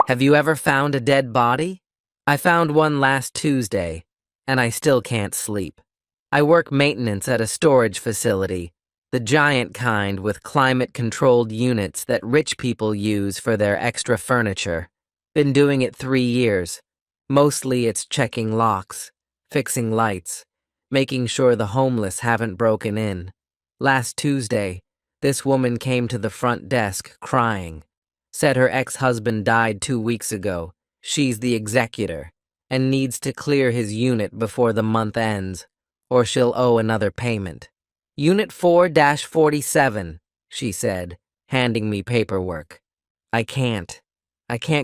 Have you ever found a dead body? I found one last Tuesday, and I still can't sleep. I work maintenance at a storage facility, the giant kind with climate-controlled units that rich people use for their extra furniture. Been doing it 3 years. Mostly it's checking locks, fixing lights, making sure the homeless haven't broken in. Last Tuesday, this woman came to the front desk crying. Said her ex-husband died 2 weeks ago. She's the executor and needs to clear his unit before the month ends, or she'll owe another payment. Unit 4-47, she said, handing me paperwork. I can't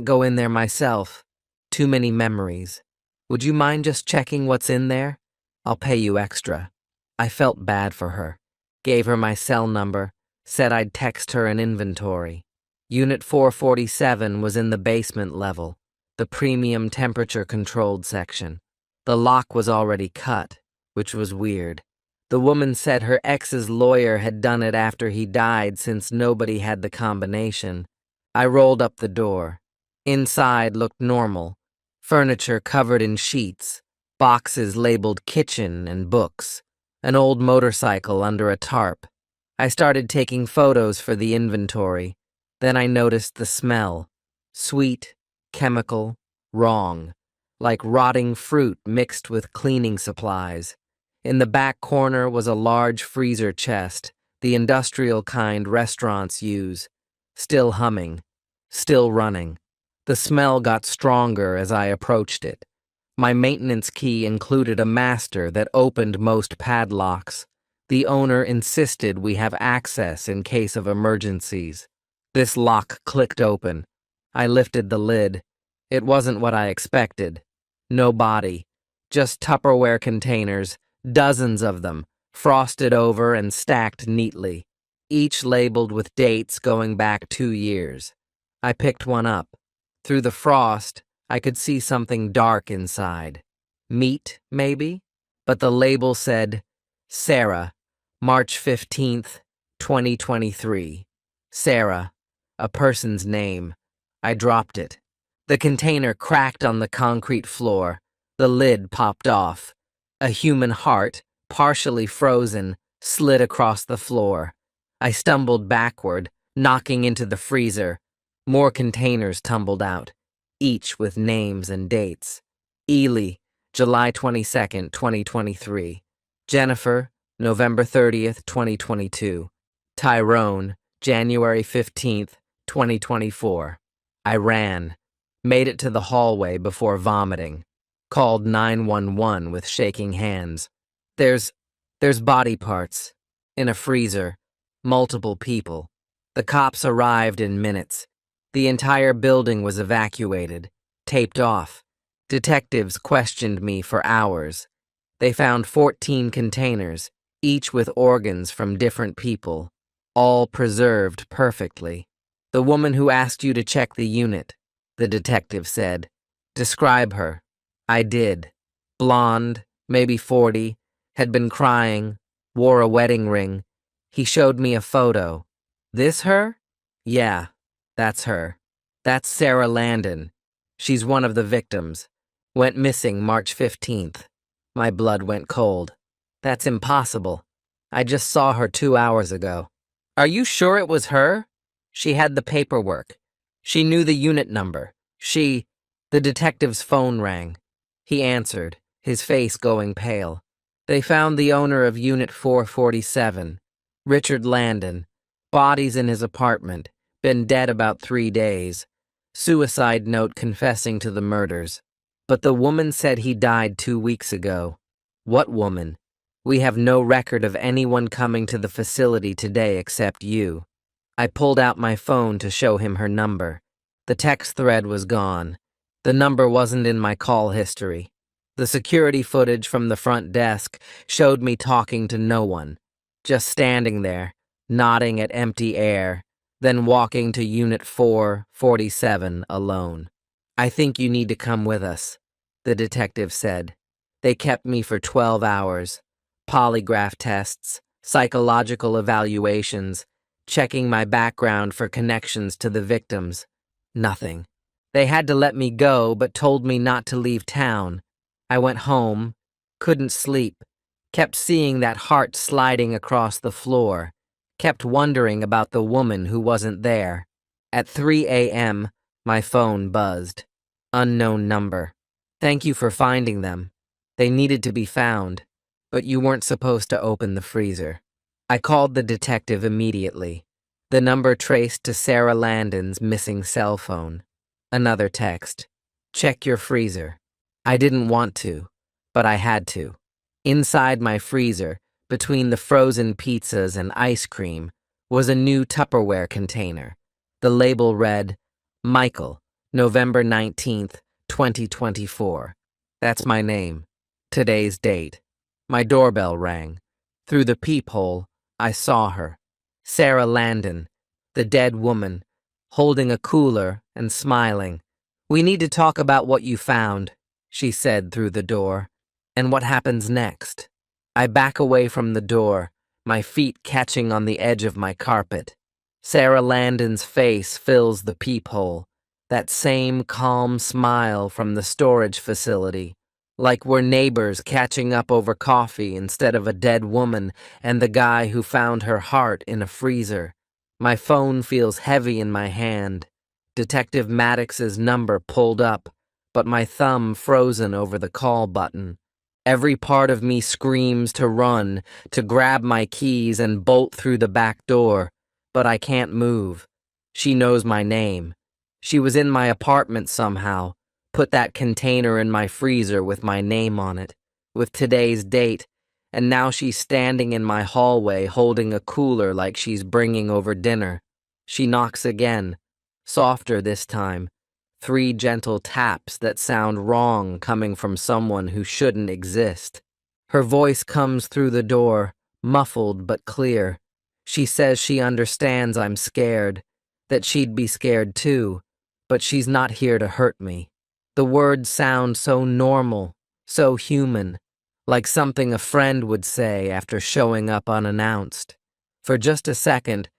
go in there myself. Too many memories. Would you mind just checking what's in there? I'll pay you extra. I felt bad for her. Gave her my cell number, said I'd text her an inventory. Unit 447 was in the basement level, the premium temperature-controlled section. The lock was already cut, which was weird. The woman said her ex's lawyer had done it after he died since nobody had the combination. I rolled up the door. Inside looked normal. Furniture covered in sheets, boxes labeled kitchen and books, an old motorcycle under a tarp. I started taking photos for the inventory. Then I noticed the smell. Sweet, chemical, wrong. Like rotting fruit mixed with cleaning supplies. In the back corner was a large freezer chest, the industrial kind restaurants use. Still humming. Still running. The smell got stronger as I approached it. My maintenance key included a master that opened most padlocks. The owner insisted we have access in case of emergencies. This lock clicked open. I lifted the lid. It wasn't what I expected. No body. Just Tupperware containers, dozens of them, frosted over and stacked neatly, each labeled with dates going back 2 years. I picked one up. Through the frost, I could see something dark inside. Meat, maybe? But the label said, Sarah, March 15th, 2023. Sarah, a person's name. I dropped it. The container cracked on the concrete floor. The lid popped off. A human heart, partially frozen, slid across the floor. I stumbled backward, knocking into the freezer. More containers tumbled out, each with names and dates. Ely, July 22nd, 2023. Jennifer, November 30th, 2022. Tyrone, January 15th, 2024. I ran, made it to the hallway before vomiting. Called 911 with shaking hands. There's body parts. In a freezer. Multiple people. The cops arrived in minutes. The entire building was evacuated, taped off. Detectives questioned me for hours. They found 14 containers, each with organs from different people, all preserved perfectly. The woman who asked you to check the unit, the detective said. Describe her. I did. Blonde, maybe 40, had been crying, wore a wedding ring. He showed me a photo. This her? Yeah. That's her. That's Sarah Landon. She's one of the victims. Went missing March 15th. My blood went cold. That's impossible. I just saw her 2 hours ago. Are you sure it was her? She had the paperwork. She knew the unit number. The detective's phone rang. He answered, his face going pale. They found the owner of Unit 447, Richard Landon. Bodies in his apartment. Been dead about 3 days. Suicide note confessing to the murders. But the woman said he died 2 weeks ago. What woman? We have no record of anyone coming to the facility today except you. I pulled out my phone to show him her number. The text thread was gone. The number wasn't in my call history. The security footage from the front desk showed me talking to no one. Just standing there, nodding at empty air. Then walking to Unit 447 alone. I think you need to come with us, the detective said. They kept me for 12 hours. Polygraph tests, psychological evaluations, checking my background for connections to the victims. Nothing. They had to let me go, but told me not to leave town. I went home, couldn't sleep, kept seeing that heart sliding across the floor, kept wondering about the woman who wasn't there. At 3 a.m., my phone buzzed. Unknown number. Thank you for finding them. They needed to be found, but you weren't supposed to open the freezer. I called the detective immediately. The number traced to Sarah Landon's missing cell phone. Another text. Check your freezer. I didn't want to, but I had to. Inside my freezer, between the frozen pizzas and ice cream, was a new Tupperware container. The label read, Michael, November 19th, 2024. That's my name. Today's date. My doorbell rang. Through the peephole, I saw her. Sarah Landon, the dead woman, holding a cooler and smiling. We need to talk about what you found, she said through the door. And what happens next? I back away from the door, my feet catching on the edge of my carpet. Sarah Landon's face fills the peephole, that same calm smile from the storage facility, like we're neighbors catching up over coffee instead of a dead woman and the guy who found her heart in a freezer. My phone feels heavy in my hand. Detective Maddox's number pulled up, but my thumb frozen over the call button. Every part of me screams to run, to grab my keys and bolt through the back door, but I can't move. She knows my name. She was in my apartment somehow, put that container in my freezer with my name on it, with today's date, and now she's standing in my hallway holding a cooler like she's bringing over dinner. She knocks again, softer this time. 3 gentle taps that sound wrong coming from someone who shouldn't exist. Her voice comes through the door, muffled but clear. She says she understands I'm scared, that she'd be scared too, but she's not here to hurt me. The words sound so normal, so human, like something a friend would say after showing up unannounced. For just a second,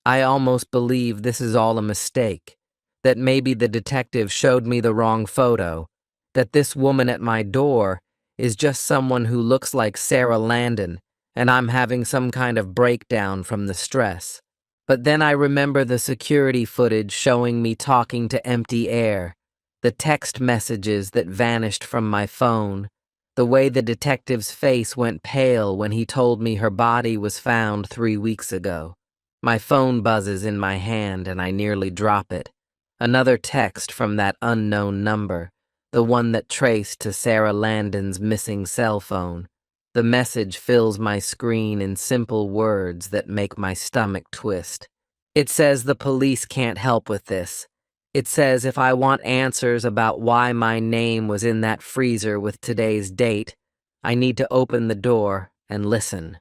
I almost believe this is all a mistake, that maybe the detective showed me the wrong photo, that this woman at my door is just someone who looks like Sarah Landon, and I'm having some kind of breakdown from the stress. But then I remember the security footage showing me talking to empty air, the text messages that vanished from my phone, the way the detective's face went pale when he told me her body was found 3 weeks ago. My phone buzzes in my hand and I nearly drop it. Another text from that unknown number, the one that traced to Sarah Landon's missing cell phone. The message fills my screen in simple words that make my stomach twist. It says the police can't help with this. It says if I want answers about why my name was in that freezer with today's date, I need to open the door and listen.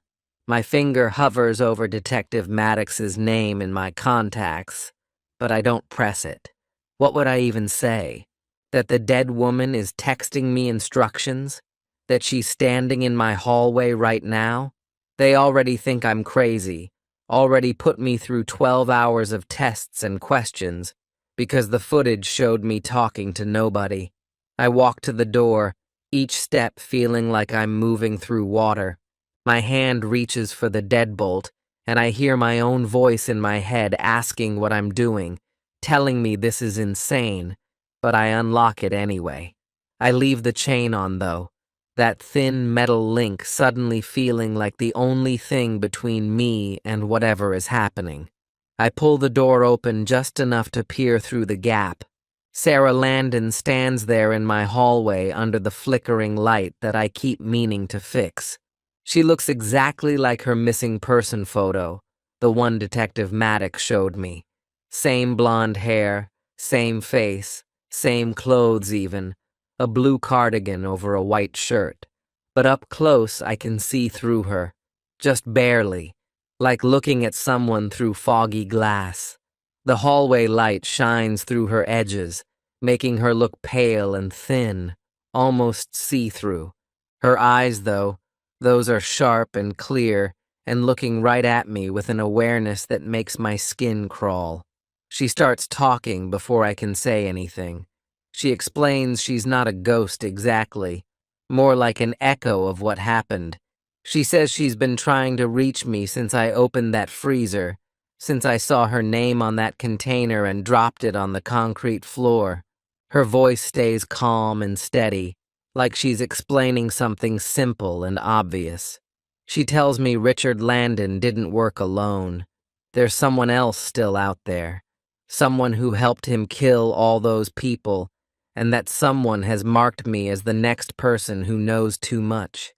My finger hovers over Detective Maddox's name in my contacts, but I don't press it. What would I even say? That the dead woman is texting me instructions? That she's standing in my hallway right now? They already think I'm crazy, already put me through 12 hours of tests and questions, because the footage showed me talking to nobody. I walk to the door, each step feeling like I'm moving through water. My hand reaches for the deadbolt, and I hear my own voice in my head asking what I'm doing, telling me this is insane, but I unlock it anyway. I leave the chain on, though, that thin metal link suddenly feeling like the only thing between me and whatever is happening. I pull the door open just enough to peer through the gap. Sarah Landon stands there in my hallway under the flickering light that I keep meaning to fix. She looks exactly like her missing person photo, the one Detective Maddox showed me. Same blonde hair, same face, same clothes even, a blue cardigan over a white shirt. But up close I can see through her, just barely, like looking at someone through foggy glass. The hallway light shines through her edges, making her look pale and thin, almost see-through. Her eyes, though, those are sharp and clear and looking right at me with an awareness that makes my skin crawl. She starts talking before I can say anything. She explains she's not a ghost exactly, more like an echo of what happened. She says she's been trying to reach me since I opened that freezer, since I saw her name on that container and dropped it on the concrete floor. Her voice stays calm and steady, like she's explaining something simple and obvious. She tells me Richard Landon didn't work alone. There's someone else still out there. Someone who helped him kill all those people, and that someone has marked me as the next person who knows too much.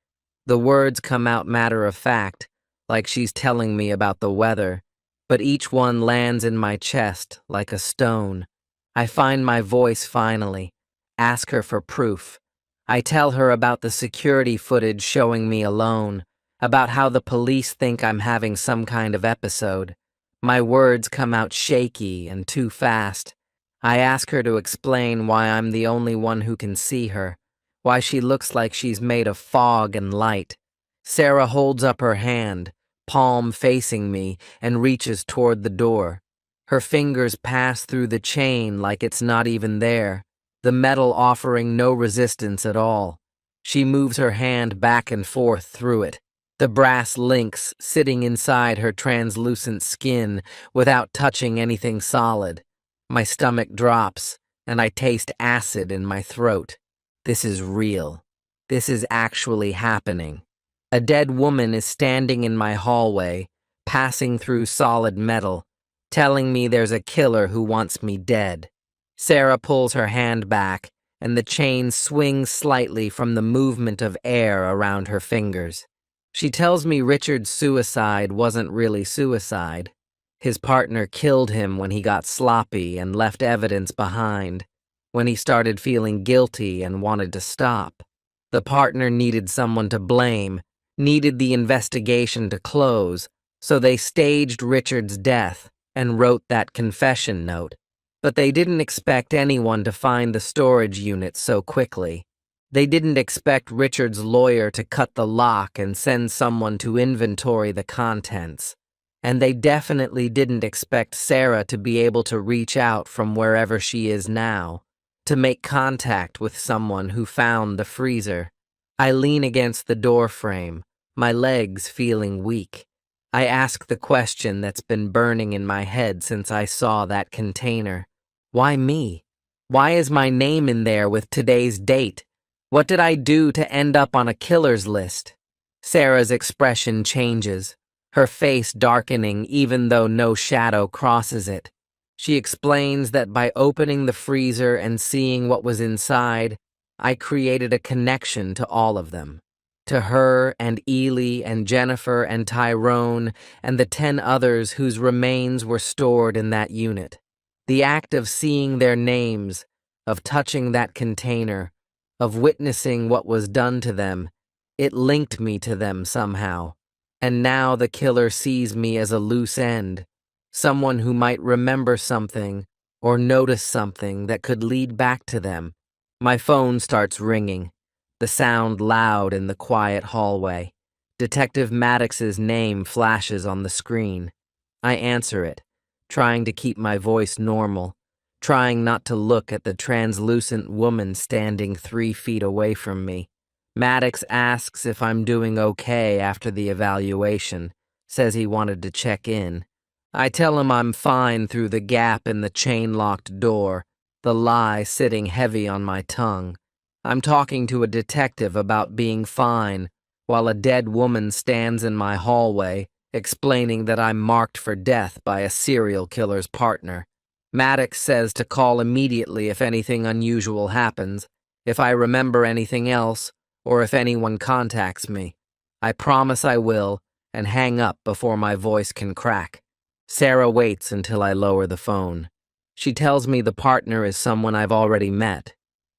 The words come out matter of fact, like she's telling me about the weather, but each one lands in my chest like a stone. I find my voice finally, ask her for proof. I tell her about the security footage showing me alone, about how the police think I'm having some kind of episode. My words come out shaky and too fast. I ask her to explain why I'm the only one who can see her, why she looks like she's made of fog and light. Sarah holds up her hand, palm facing me, and reaches toward the door. Her fingers pass through the chain like it's not even there, the metal offering no resistance at all. She moves her hand back and forth through it, the brass links sitting inside her translucent skin without touching anything solid. My stomach drops, and I taste acid in my throat. This is real. This is actually happening. A dead woman is standing in my hallway, passing through solid metal, telling me there's a killer who wants me dead. Sarah pulls her hand back, and the chain swings slightly from the movement of air around her fingers. She tells me Richard's suicide wasn't really suicide. His partner killed him when he got sloppy and left evidence behind, when he started feeling guilty and wanted to stop. The partner needed someone to blame, needed the investigation to close, so they staged Richard's death and wrote that confession note. But they didn't expect anyone to find the storage unit so quickly. They didn't expect Richard's lawyer to cut the lock and send someone to inventory the contents. And they definitely didn't expect Sarah to be able to reach out from wherever she is now, to make contact with someone who found the freezer. I lean against the door frame, my legs feeling weak. I ask the question that's been burning in my head since I saw that container. Why me? Why is my name in there with today's date? What did I do to end up on a killer's list? Sarah's expression changes, her face darkening even though no shadow crosses it. She explains that by opening the freezer and seeing what was inside, I created a connection to all of them. To her and Ely and Jennifer and Tyrone and the 10 others whose remains were stored in that unit. The act of seeing their names, of touching that container, of witnessing what was done to them, it linked me to them somehow. And now the killer sees me as a loose end, someone who might remember something or notice something that could lead back to them. My phone starts ringing, the sound loud in the quiet hallway. Detective Maddox's name flashes on the screen. I answer it, trying to keep my voice normal, trying not to look at the translucent woman standing 3 feet away from me. Maddox asks if I'm doing okay after the evaluation, says he wanted to check in. I tell him I'm fine through the gap in the chain-locked door, the lie sitting heavy on my tongue. I'm talking to a detective about being fine, while a dead woman stands in my hallway, explaining that I'm marked for death by a serial killer's partner. Maddox says to call immediately if anything unusual happens, if I remember anything else, or if anyone contacts me. I promise I will, and hang up before my voice can crack. Sarah waits until I lower the phone. She tells me the partner is someone I've already met,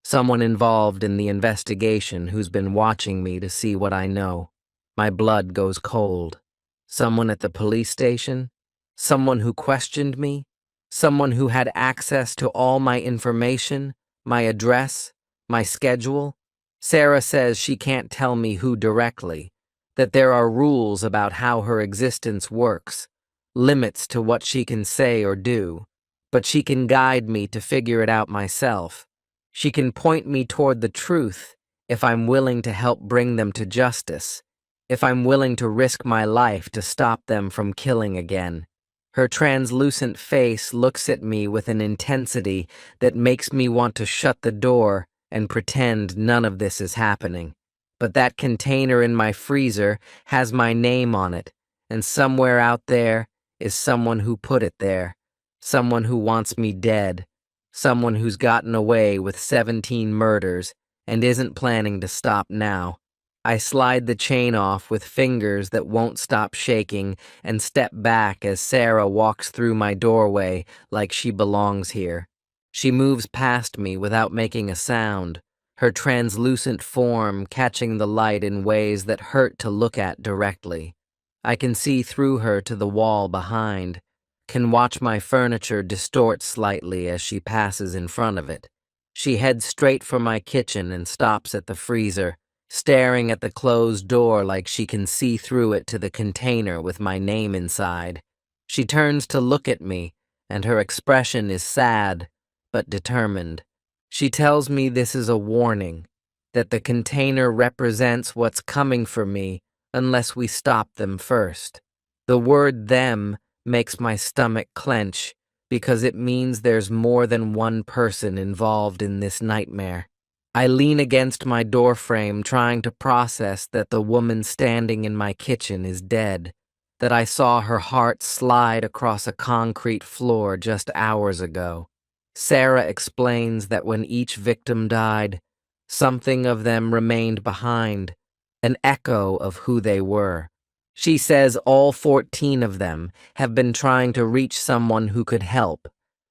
someone involved in the investigation who's been watching me to see what I know. My blood goes cold. Someone at the police station? Someone who questioned me? Someone who had access to all my information, my address, my schedule? Sarah says she can't tell me who directly, that there are rules about how her existence works, limits to what she can say or do. but she can guide me to figure it out myself. She can point me toward the truth if I'm willing to help bring them to justice, if I'm willing to risk my life to stop them from killing again. Her translucent face looks at me with an intensity that makes me want to shut the door and pretend none of this is happening. But that container in my freezer has my name on it, and somewhere out there is someone who put it there, someone who wants me dead, someone who's gotten away with 17 murders and isn't planning to stop now. I slide the chain off with fingers that won't stop shaking and step back as Sarah walks through my doorway like she belongs here. She moves past me without making a sound, her translucent form catching the light in ways that hurt to look at directly. I can see through her to the wall behind, can watch my furniture distort slightly as she passes in front of it. She heads straight for my kitchen and stops at the freezer, staring at the closed door like she can see through it to the container with my name inside. She turns to look at me, and her expression is sad, but determined. She tells me this is a warning, that the container represents what's coming for me unless we stop them first. The word them makes my stomach clench because it means there's more than one person involved in this nightmare. I lean against my doorframe trying to process that the woman standing in my kitchen is dead, that I saw her heart slide across a concrete floor just hours ago. Sarah explains that when each victim died, something of them remained behind, an echo of who they were. She says all 14 of them have been trying to reach someone who could help,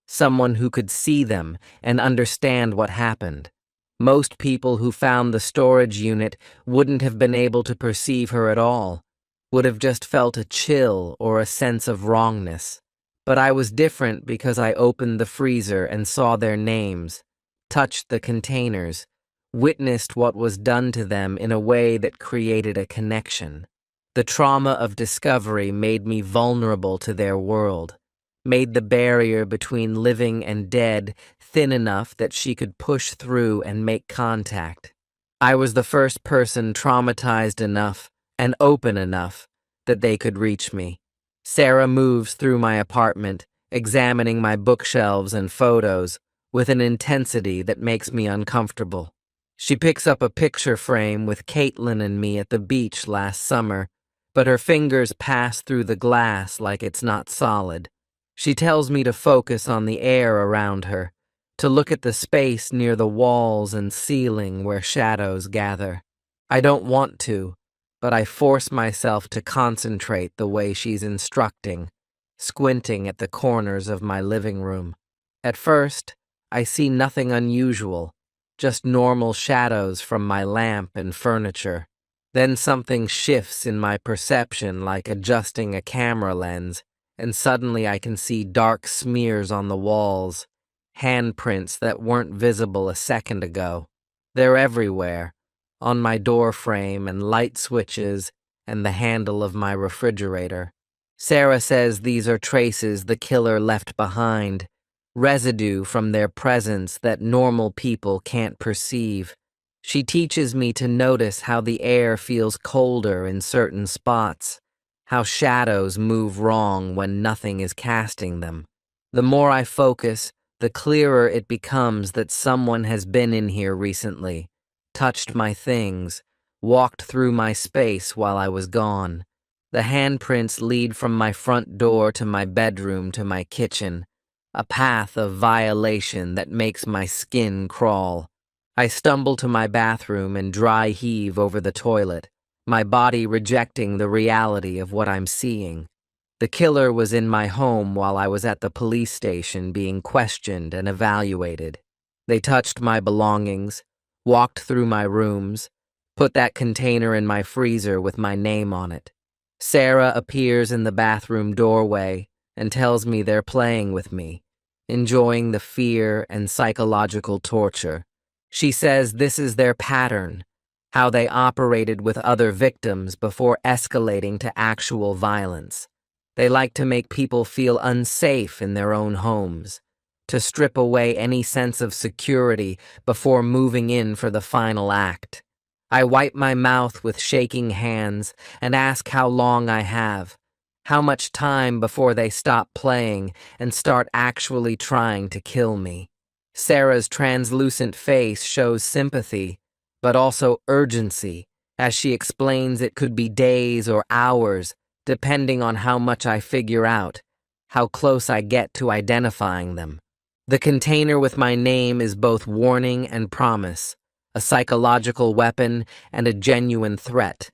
someone who could see them and understand what happened. Most people who found the storage unit wouldn't have been able to perceive her at all, would have just felt a chill or a sense of wrongness. But I was different because I opened the freezer and saw their names, touched the containers, witnessed what was done to them in a way that created a connection. The trauma of discovery made me vulnerable to their world, made the barrier between living and dead thin enough that she could push through and make contact. I was the first person traumatized enough and open enough that they could reach me. Sarah moves through my apartment, examining my bookshelves and photos with an intensity that makes me uncomfortable. She picks up a picture frame with Caitlin and me at the beach last summer, but her fingers pass through the glass like it's not solid. She tells me to focus on the air around her, to look at the space near the walls and ceiling where shadows gather. I don't want to, but I force myself to concentrate the way she's instructing, squinting at the corners of my living room. At first, I see nothing unusual, just normal shadows from my lamp and furniture. Then something shifts in my perception like adjusting a camera lens, and suddenly I can see dark smears on the walls, handprints that weren't visible a second ago. They're everywhere, on my door frame and light switches and the handle of my refrigerator. Sarah says these are traces the killer left behind, residue from their presence that normal people can't perceive. She teaches me to notice how the air feels colder in certain spots, how shadows move wrong when nothing is casting them. The more I focus, the clearer it becomes that someone has been in here recently, touched my things, walked through my space while I was gone. The handprints lead from my front door to my bedroom to my kitchen, a path of violation that makes my skin crawl. I stumble to my bathroom and dry heave over the toilet, my body rejecting the reality of what I'm seeing. The killer was in my home while I was at the police station being questioned and evaluated. They touched my belongings, walked through my rooms, put that container in my freezer with my name on it. Sarah appears in the bathroom doorway and tells me they're playing with me, enjoying the fear and psychological torture. She says this is their pattern, how they operated with other victims before escalating to actual violence. They like to make people feel unsafe in their own homes, to strip away any sense of security before moving in for the final act. I wipe my mouth with shaking hands and ask how long I have, how much time before they stop playing and start actually trying to kill me. Sarah's translucent face shows sympathy, but also urgency, as she explains it could be days or hours, depending on how much I figure out, how close I get to identifying them. The container with my name is both warning and promise, a psychological weapon and a genuine threat.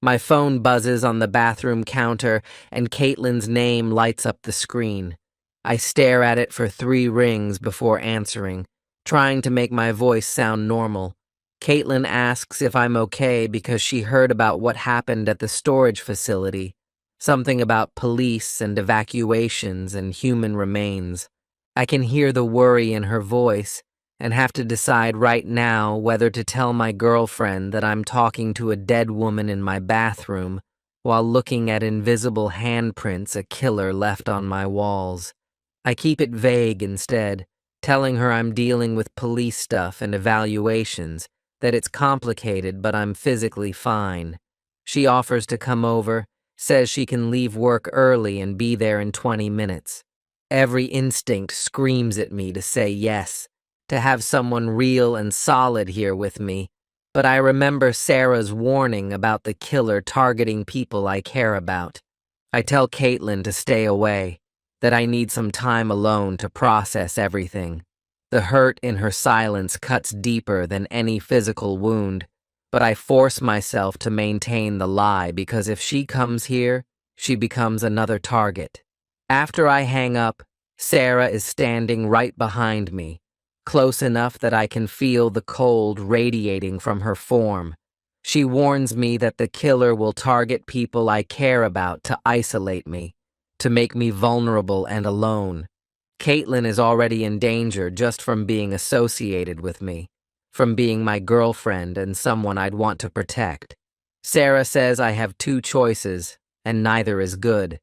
My phone buzzes on the bathroom counter, and Caitlin's name lights up the screen. I stare at it for 3 rings before answering, trying to make my voice sound normal. Caitlin asks if I'm okay because she heard about what happened at the storage facility, something about police and evacuations and human remains. I can hear the worry in her voice and have to decide right now whether to tell my girlfriend that I'm talking to a dead woman in my bathroom while looking at invisible handprints a killer left on my walls. I keep it vague instead, telling her I'm dealing with police stuff and evaluations, that it's complicated but I'm physically fine. She offers to come over, says she can leave work early and be there in 20 minutes. Every instinct screams at me to say yes, to have someone real and solid here with me, but I remember Sarah's warning about the killer targeting people I care about. I tell Caitlin to stay away, that I need some time alone to process everything. The hurt in her silence cuts deeper than any physical wound, but I force myself to maintain the lie because if she comes here, she becomes another target. After I hang up, Sarah is standing right behind me, close enough that I can feel the cold radiating from her form. She warns me that the killer will target people I care about to isolate me, to make me vulnerable and alone. Caitlin is already in danger just from being associated with me, from being my girlfriend and someone I'd want to protect. Sarah says I have 2 choices, and neither is good.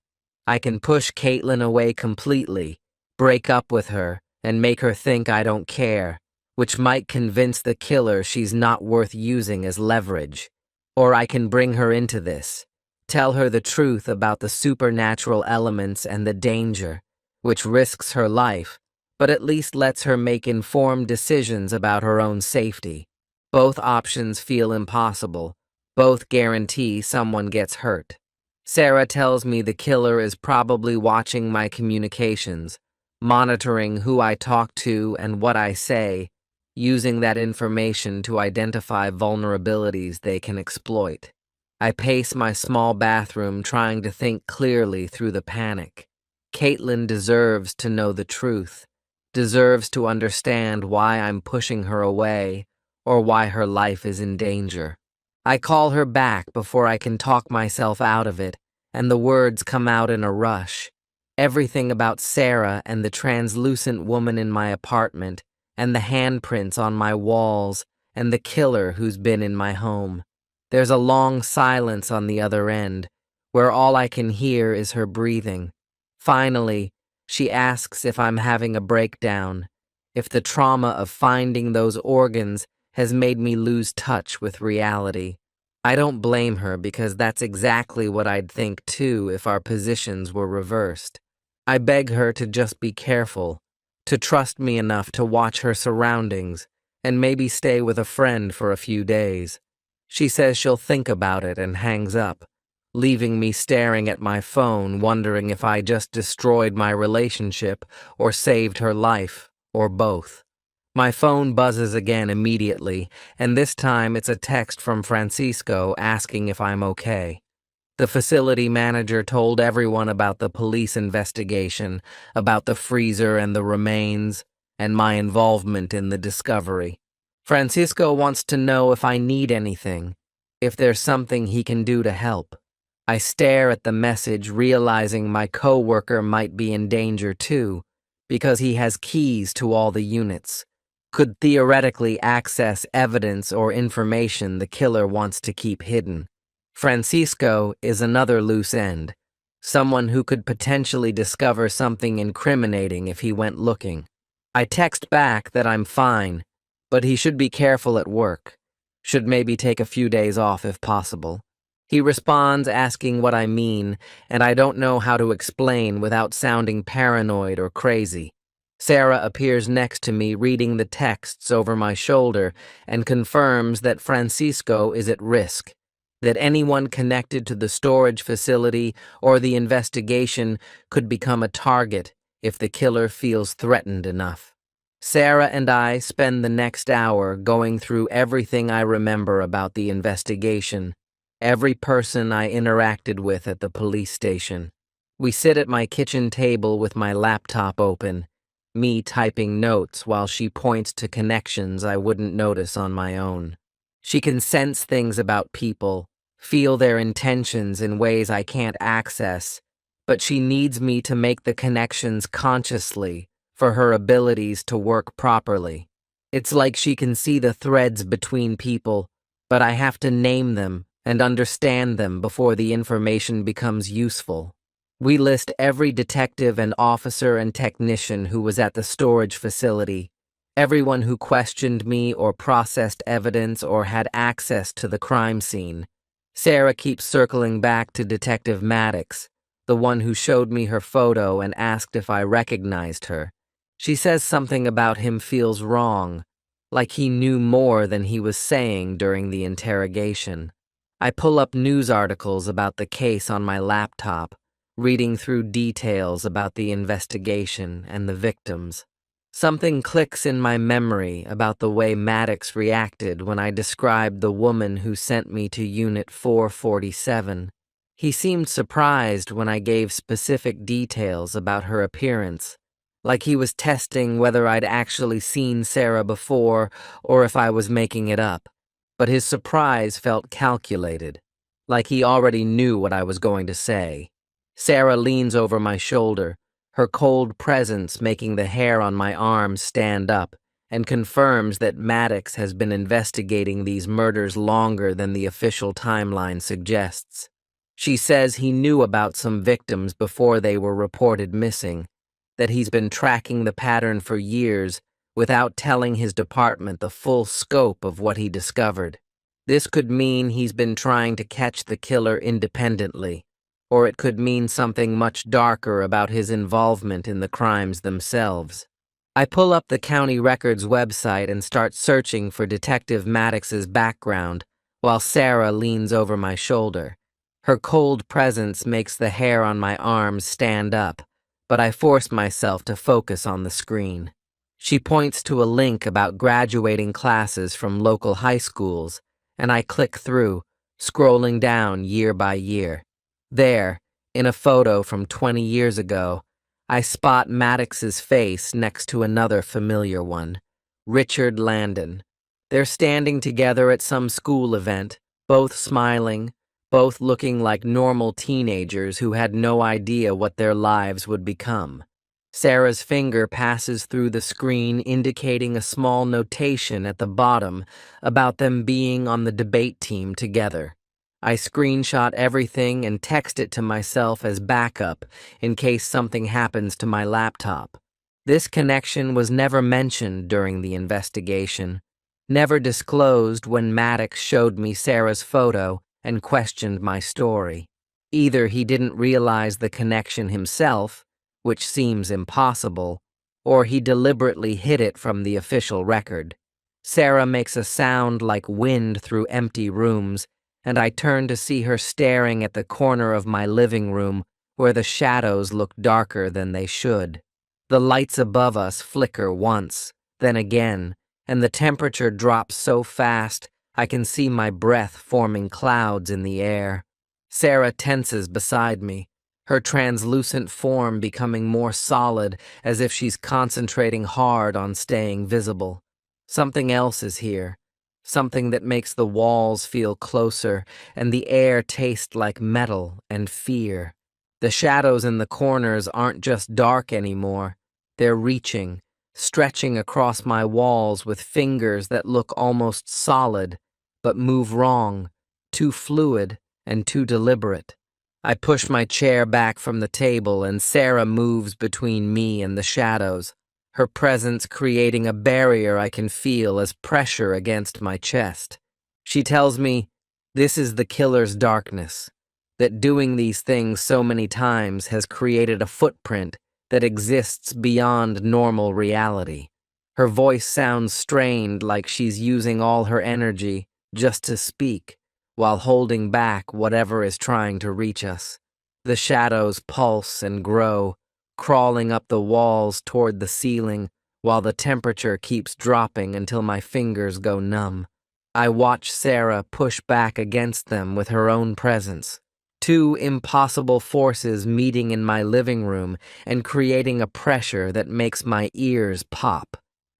I can push Caitlin away completely, break up with her, and make her think I don't care, which might convince the killer she's not worth using as leverage. Or I can bring her into this, tell her the truth about the supernatural elements and the danger, which risks her life, but at least lets her make informed decisions about her own safety. Both options feel impossible. Both guarantee someone gets hurt. Sarah tells me the killer is probably watching my communications, monitoring who I talk to and what I say, using that information to identify vulnerabilities they can exploit. I pace my small bathroom trying to think clearly through the panic. Caitlin deserves to know the truth, deserves to understand why I'm pushing her away or why her life is in danger. I call her back before I can talk myself out of it, and the words come out in a rush. Everything about Sarah and the translucent woman in my apartment, and the handprints on my walls, and the killer who's been in my home. There's a long silence on the other end, where all I can hear is her breathing. Finally, she asks if I'm having a breakdown, if the trauma of finding those organs has made me lose touch with reality. I don't blame her because that's exactly what I'd think too if our positions were reversed. I beg her to just be careful, to trust me enough to watch her surroundings, and maybe stay with a friend for a few days. She says she'll think about it and hangs up, leaving me staring at my phone, wondering if I just destroyed my relationship or saved her life, or both. My phone buzzes again immediately, and this time it's a text from Francisco asking if I'm okay. The facility manager told everyone about the police investigation, about the freezer and the remains, and my involvement in the discovery. Francisco wants to know if I need anything, if there's something he can do to help. I stare at the message, realizing my coworker might be in danger too, because he has keys to all the units, could theoretically access evidence or information the killer wants to keep hidden. Francisco is another loose end, someone who could potentially discover something incriminating if he went looking. I text back that I'm fine, but he should be careful at work. Should maybe take a few days off if possible. He responds asking what I mean, and I don't know how to explain without sounding paranoid or crazy. Sarah appears next to me reading the texts over my shoulder and confirms that Francisco is at risk, that anyone connected to the storage facility or the investigation could become a target if the killer feels threatened enough. Sarah and I spend the next hour going through everything I remember about the investigation, every person I interacted with at the police station. We sit at my kitchen table with my laptop open, me typing notes while she points to connections I wouldn't notice on my own. She can sense things about people, feel their intentions in ways I can't access, but she needs me to make the connections consciously for her abilities to work properly. It's like she can see the threads between people, but I have to name them and understand them before the information becomes useful. We list every detective and officer and technician who was at the storage facility, everyone who questioned me or processed evidence or had access to the crime scene. Sarah keeps circling back to Detective Maddox, the one who showed me her photo and asked if I recognized her. She says something about him feels wrong, like he knew more than he was saying during the interrogation. I pull up news articles about the case on my laptop, reading through details about the investigation and the victims. Something clicks in my memory about the way Maddox reacted when I described the woman who sent me to Unit 447. He seemed surprised when I gave specific details about her appearance, like he was testing whether I'd actually seen Sarah before or if I was making it up. But his surprise felt calculated, like he already knew what I was going to say. Sarah leans over my shoulder, her cold presence making the hair on my arms stand up, and confirms that Maddox has been investigating these murders longer than the official timeline suggests. She says he knew about some victims before they were reported missing, that he's been tracking the pattern for years without telling his department the full scope of what he discovered. This could mean he's been trying to catch the killer independently, or it could mean something much darker about his involvement in the crimes themselves. I pull up the county records website and start searching for Detective Maddox's background while Sarah leans over my shoulder. Her cold presence makes the hair on my arms stand up, but I force myself to focus on the screen. She points to a link about graduating classes from local high schools, and I click through, scrolling down year by year. There, in a photo from 20 years ago, I spot Maddox's face next to another familiar one, Richard Landon. They're standing together at some school event, both smiling, both looking like normal teenagers who had no idea what their lives would become. Sarah's finger passes through the screen indicating a small notation at the bottom about them being on the debate team together. I screenshot everything and text it to myself as backup in case something happens to my laptop. This connection was never mentioned during the investigation, never disclosed when Maddox showed me Sarah's photo and questioned my story. Either he didn't realize the connection himself, which seems impossible, or he deliberately hid it from the official record. Sarah makes a sound like wind through empty rooms, and I turn to see her staring at the corner of my living room where the shadows look darker than they should. The lights above us flicker once, then again, and the temperature drops so fast I can see my breath forming clouds in the air. Sarah tenses beside me, her translucent form becoming more solid as if she's concentrating hard on staying visible. Something else is here. Something that makes the walls feel closer and the air taste like metal and fear. The shadows in the corners aren't just dark anymore. They're reaching, stretching across my walls with fingers that look almost solid, but move wrong, too fluid and too deliberate. I push my chair back from the table and Sarah moves between me and the shadows. her presence creating a barrier I can feel as pressure against my chest. She tells me, this is the killer's darkness, that doing these things so many times has created a footprint that exists beyond normal reality. Her voice sounds strained, like she's using all her energy just to speak, while holding back whatever is trying to reach us. The shadows pulse and grow, crawling up the walls toward the ceiling, while the temperature keeps dropping until my fingers go numb. I watch Sarah push back against them with her own presence. Two impossible forces meeting in my living room and creating a pressure that makes my ears pop.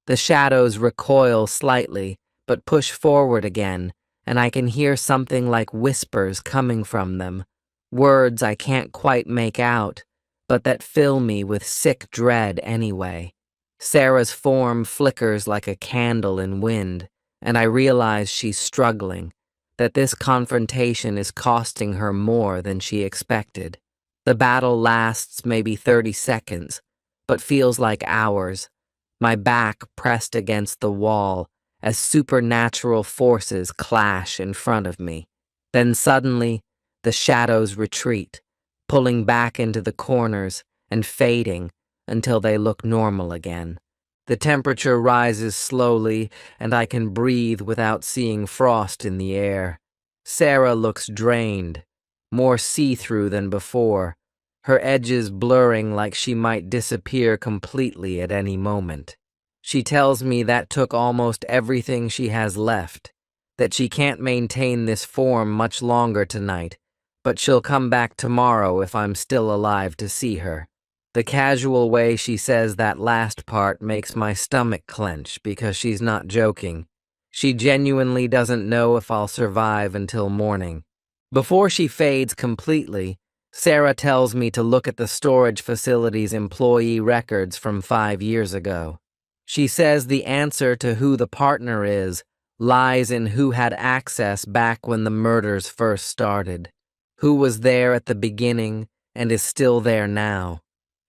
The shadows recoil slightly, but push forward again, and I can hear something like whispers coming from them. Words I can't quite make out, but that fill me with sick dread anyway. Sarah's form flickers like a candle in wind, and I realize she's struggling, that this confrontation is costing her more than she expected. The battle lasts maybe 30 seconds, but feels like hours, my back pressed against the wall as supernatural forces clash in front of me. Then suddenly, the shadows retreat, pulling back into the corners and fading until they look normal again. The temperature rises slowly, and I can breathe without seeing frost in the air. Sarah looks drained, more see-through than before, her edges blurring like she might disappear completely at any moment. She tells me that took almost everything she has left, that she can't maintain this form much longer tonight, but she'll come back tomorrow if I'm still alive to see her. The casual way she says that last part makes my stomach clench because she's not joking. She genuinely doesn't know if I'll survive until morning. Before she fades completely, Sarah tells me to look at the storage facility's employee records from 5 years ago. She says the answer to who the partner is lies in who had access back when the murders first started, who was there at the beginning and is still there now.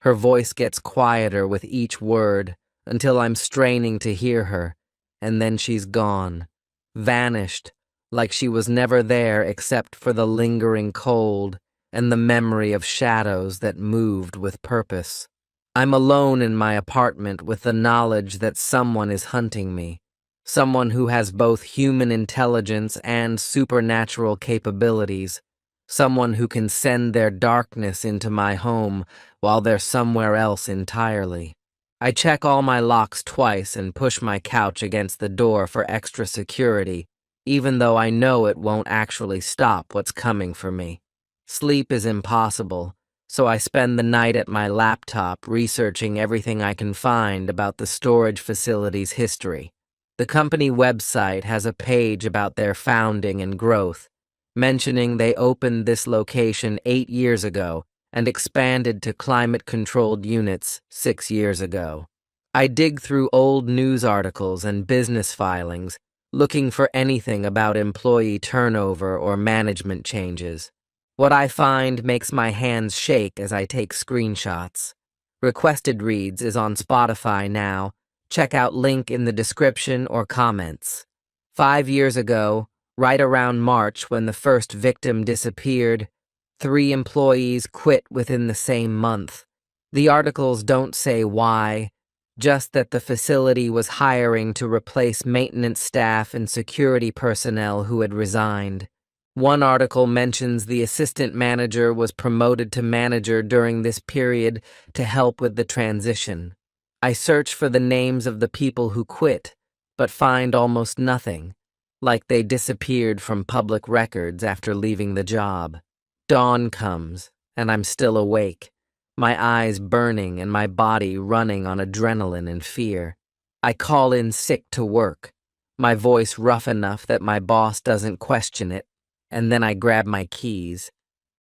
Her voice gets quieter with each word until I'm straining to hear her, and then she's gone, vanished, like she was never there except for the lingering cold and the memory of shadows that moved with purpose. I'm alone in my apartment with the knowledge that someone is hunting me, someone who has both human intelligence and supernatural capabilities, someone who can send their darkness into my home while they're somewhere else entirely. I check all my locks twice and push my couch against the door for extra security, even though I know it won't actually stop what's coming for me. Sleep is impossible, so I spend the night at my laptop researching everything I can find about the storage facility's history. The company website has a page about their founding and growth, mentioning they opened this location 8 years ago and expanded to climate-controlled units 6 years ago. I dig through old news articles and business filings, looking for anything about employee turnover or management changes. What I find makes my hands shake as I take screenshots. Requested Reads is on Spotify now. Check out link in the description or comments. 5 years ago, right around March when the first victim disappeared, 3 employees quit within the same month. The articles don't say why, just that the facility was hiring to replace maintenance staff and security personnel who had resigned. One article mentions the assistant manager was promoted to manager during this period to help with the transition. I search for the names of the people who quit, but find almost nothing, like they disappeared from public records after leaving the job. Dawn comes, and I'm still awake, my eyes burning and my body running on adrenaline and fear. I call in sick to work, my voice rough enough that my boss doesn't question it, and then I grab my keys.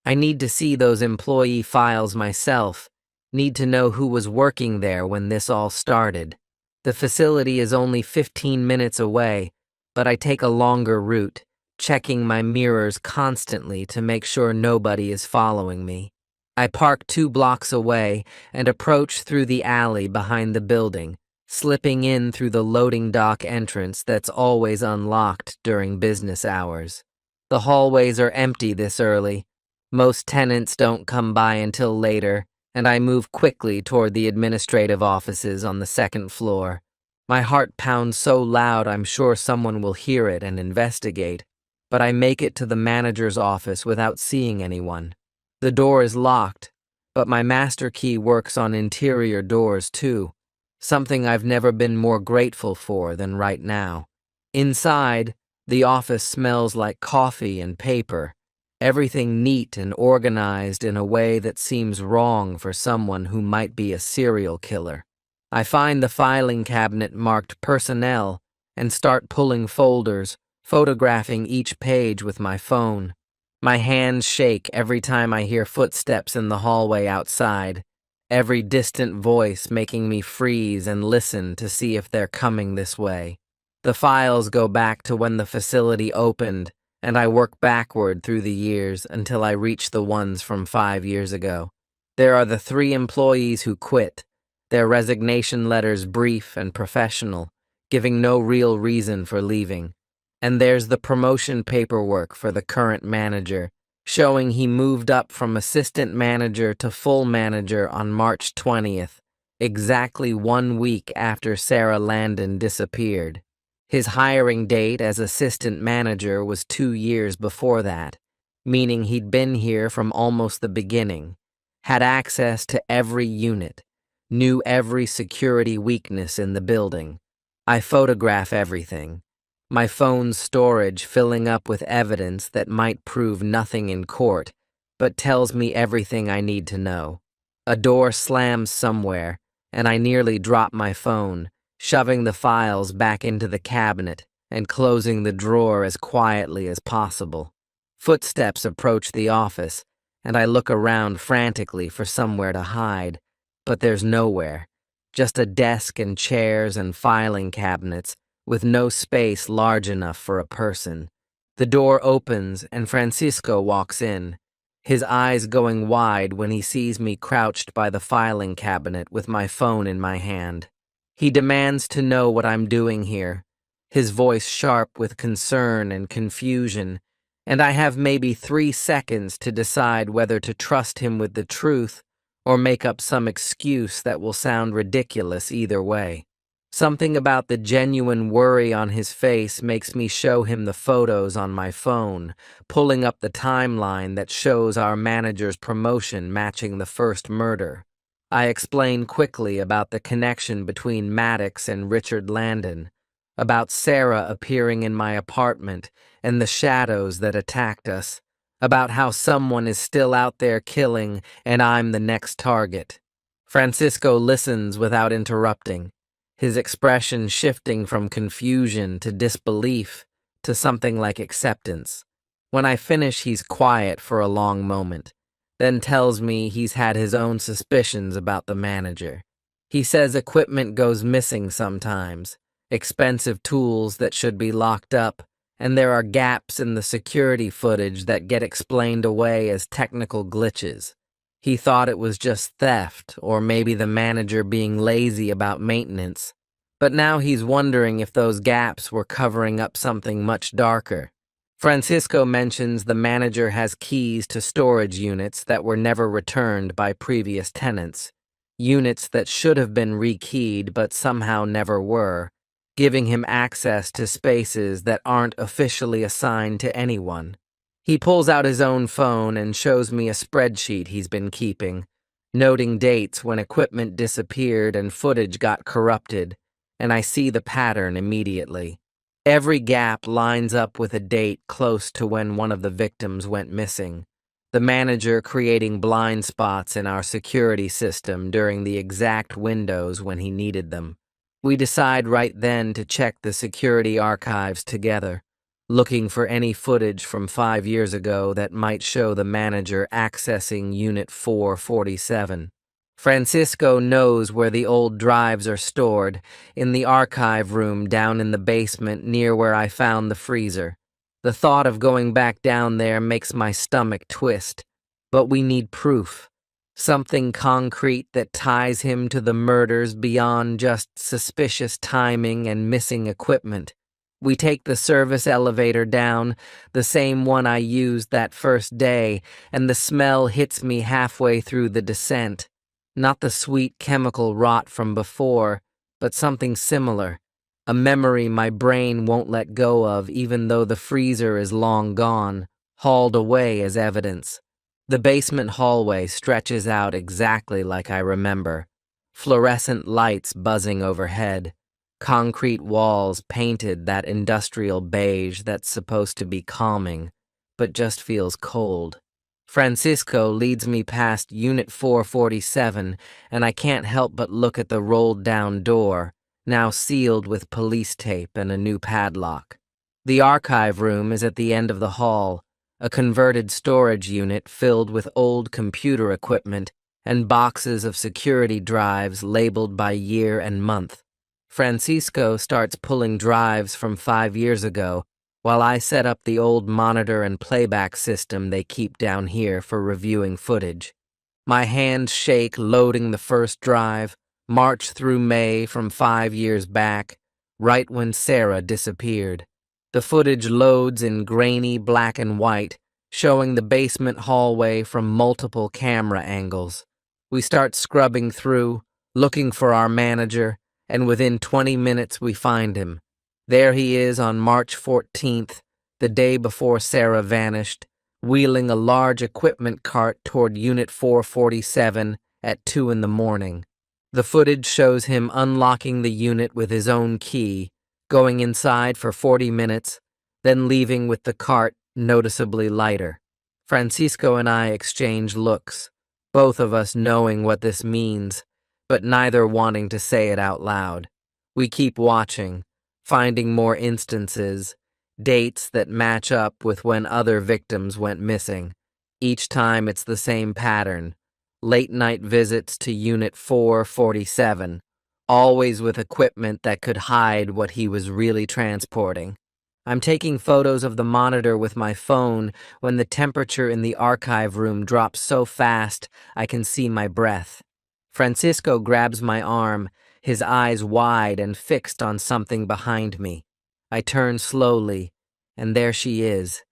I need to see those employee files myself, need to know who was working there when this all started. The facility is only 15 minutes away, but I take a longer route, checking my mirrors constantly to make sure nobody is following me. I park 2 blocks away and approach through the alley behind the building, slipping in through the loading dock entrance that's always unlocked during business hours. The hallways are empty this early. Most tenants don't come by until later, and I move quickly toward the administrative offices on the second floor. My heart pounds so loud I'm sure someone will hear it and investigate, but I make it to the manager's office without seeing anyone. The door is locked, but my master key works on interior doors too, something I've never been more grateful for than right now. Inside, the office smells like coffee and paper, everything neat and organized in a way that seems wrong for someone who might be a serial killer. I find the filing cabinet marked personnel and start pulling folders, photographing each page with my phone. My hands shake every time I hear footsteps in the hallway outside, every distant voice making me freeze and listen to see if they're coming this way. The files go back to when the facility opened, and I work backward through the years until I reach the ones from 5 years ago. There are the 3 employees who quit, their resignation letters brief and professional, giving no real reason for leaving. And there's the promotion paperwork for the current manager, showing he moved up from assistant manager to full manager on March 20th, exactly 1 week after Sarah Landon disappeared. His hiring date as assistant manager was 2 years before that, meaning he'd been here from almost the beginning, had access to every unit, knew every security weakness in the building. I photograph everything, my phone's storage filling up with evidence that might prove nothing in court, but tells me everything I need to know. A door slams somewhere, and I nearly drop my phone, shoving the files back into the cabinet and closing the drawer as quietly as possible. Footsteps approach the office, and I look around frantically for somewhere to hide, but there's nowhere, just a desk and chairs and filing cabinets, with no space large enough for a person. The door opens and Francisco walks in, his eyes going wide when he sees me crouched by the filing cabinet with my phone in my hand. He demands to know what I'm doing here, his voice sharp with concern and confusion, and I have maybe 3 seconds to decide whether to trust him with the truth or make up some excuse that will sound ridiculous either way. Something about the genuine worry on his face makes me show him the photos on my phone, pulling up the timeline that shows our manager's promotion matching the first murder. I explain quickly about the connection between Maddox and Richard Landon, about Sarah appearing in my apartment and the shadows that attacked us, about how someone is still out there killing and I'm the next target. Francisco listens without interrupting, his expression shifting from confusion to disbelief to something like acceptance. When I finish, he's quiet for a long moment, then tells me he's had his own suspicions about the manager. He says equipment goes missing sometimes, expensive tools that should be locked up, and there are gaps in the security footage that get explained away as technical glitches. He thought it was just theft, or maybe the manager being lazy about maintenance, but now he's wondering if those gaps were covering up something much darker. Francisco mentions the manager has keys to storage units that were never returned by previous tenants, units that should have been rekeyed but somehow never were, giving him access to spaces that aren't officially assigned to anyone. He pulls out his own phone and shows me a spreadsheet he's been keeping, noting dates when equipment disappeared and footage got corrupted, and I see the pattern immediately. Every gap lines up with a date close to when one of the victims went missing, the manager creating blind spots in our security system during the exact windows when he needed them. We decide right then to check the security archives together, looking for any footage from 5 years ago that might show the manager accessing Unit 447. Francisco knows where the old drives are stored, in the archive room down in the basement near where I found the freezer. The thought of going back down there makes my stomach twist, but we need proof. something concrete that ties him to the murders beyond just suspicious timing and missing equipment. We take the service elevator down, the same one I used that first day, and the smell hits me halfway through the descent. Not the sweet chemical rot from before, but something similar. A memory my brain won't let go of even though the freezer is long gone, hauled away as evidence. The basement hallway stretches out exactly like I remember. Fluorescent lights buzzing overhead. Concrete walls painted that industrial beige that's supposed to be calming, but just feels cold. Francisco leads me past Unit 447, and I can't help but look at the rolled-down door, now sealed with police tape and a new padlock. The archive room is at the end of the hall, a converted storage unit filled with old computer equipment and boxes of security drives labeled by year and month. Francisco starts pulling drives from 5 years ago, while I set up the old monitor and playback system they keep down here for reviewing footage. My hands shake loading the first drive, March through May from 5 years back, right when Sarah disappeared. The footage loads in grainy black and white, showing the basement hallway from multiple camera angles. We start scrubbing through, looking for our manager, and within 20 minutes we find him. There he is on March 14th, the day before Sarah vanished, wheeling a large equipment cart toward Unit 447 at 2 in the morning. The footage shows him unlocking the unit with his own key, going inside for 40 minutes, then leaving with the cart noticeably lighter. Francisco and I exchange looks, both of us knowing what this means, but neither wanting to say it out loud. We keep watching, finding more instances, dates that match up with when other victims went missing. Each time it's the same pattern, late-night visits to Unit 447, always with equipment that could hide what he was really transporting. I'm taking photos of the monitor with my phone when the temperature in the archive room drops so fast I can see my breath. Francisco grabs my arm, his eyes wide and fixed on something behind me. I turn slowly, and there she is,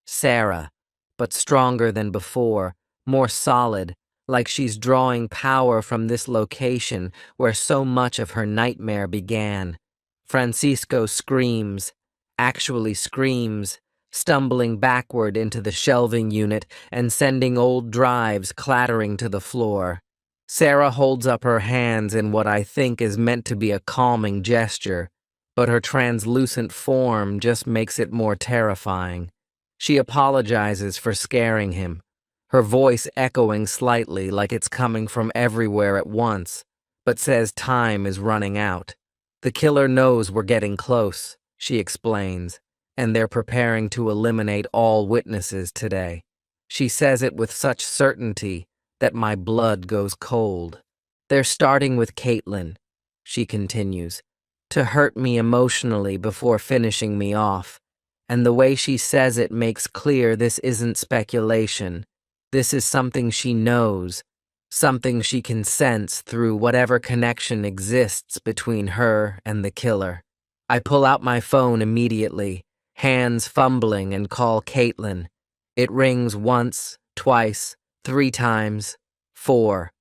Sarah, but stronger than before, more solid, like she's drawing power from this location where so much of her nightmare began. Francisco screams, actually screams, stumbling backward into the shelving unit and sending old drives clattering to the floor. Sarah holds up her hands in what I think is meant to be a calming gesture, but her translucent form just makes it more terrifying. She apologizes for scaring him, her voice echoing slightly like it's coming from everywhere at once, but says time is running out. The killer knows we're getting close, she explains, and they're preparing to eliminate all witnesses today. She says it with such certainty that my blood goes cold. They're starting with Caitlin, she continues, to hurt me emotionally before finishing me off, and the way she says it makes clear this isn't speculation. This is something she knows, something she can sense through whatever connection exists between her and the killer. I pull out my phone immediately, hands fumbling, and call Caitlin. It rings once, twice, 3 times, 4.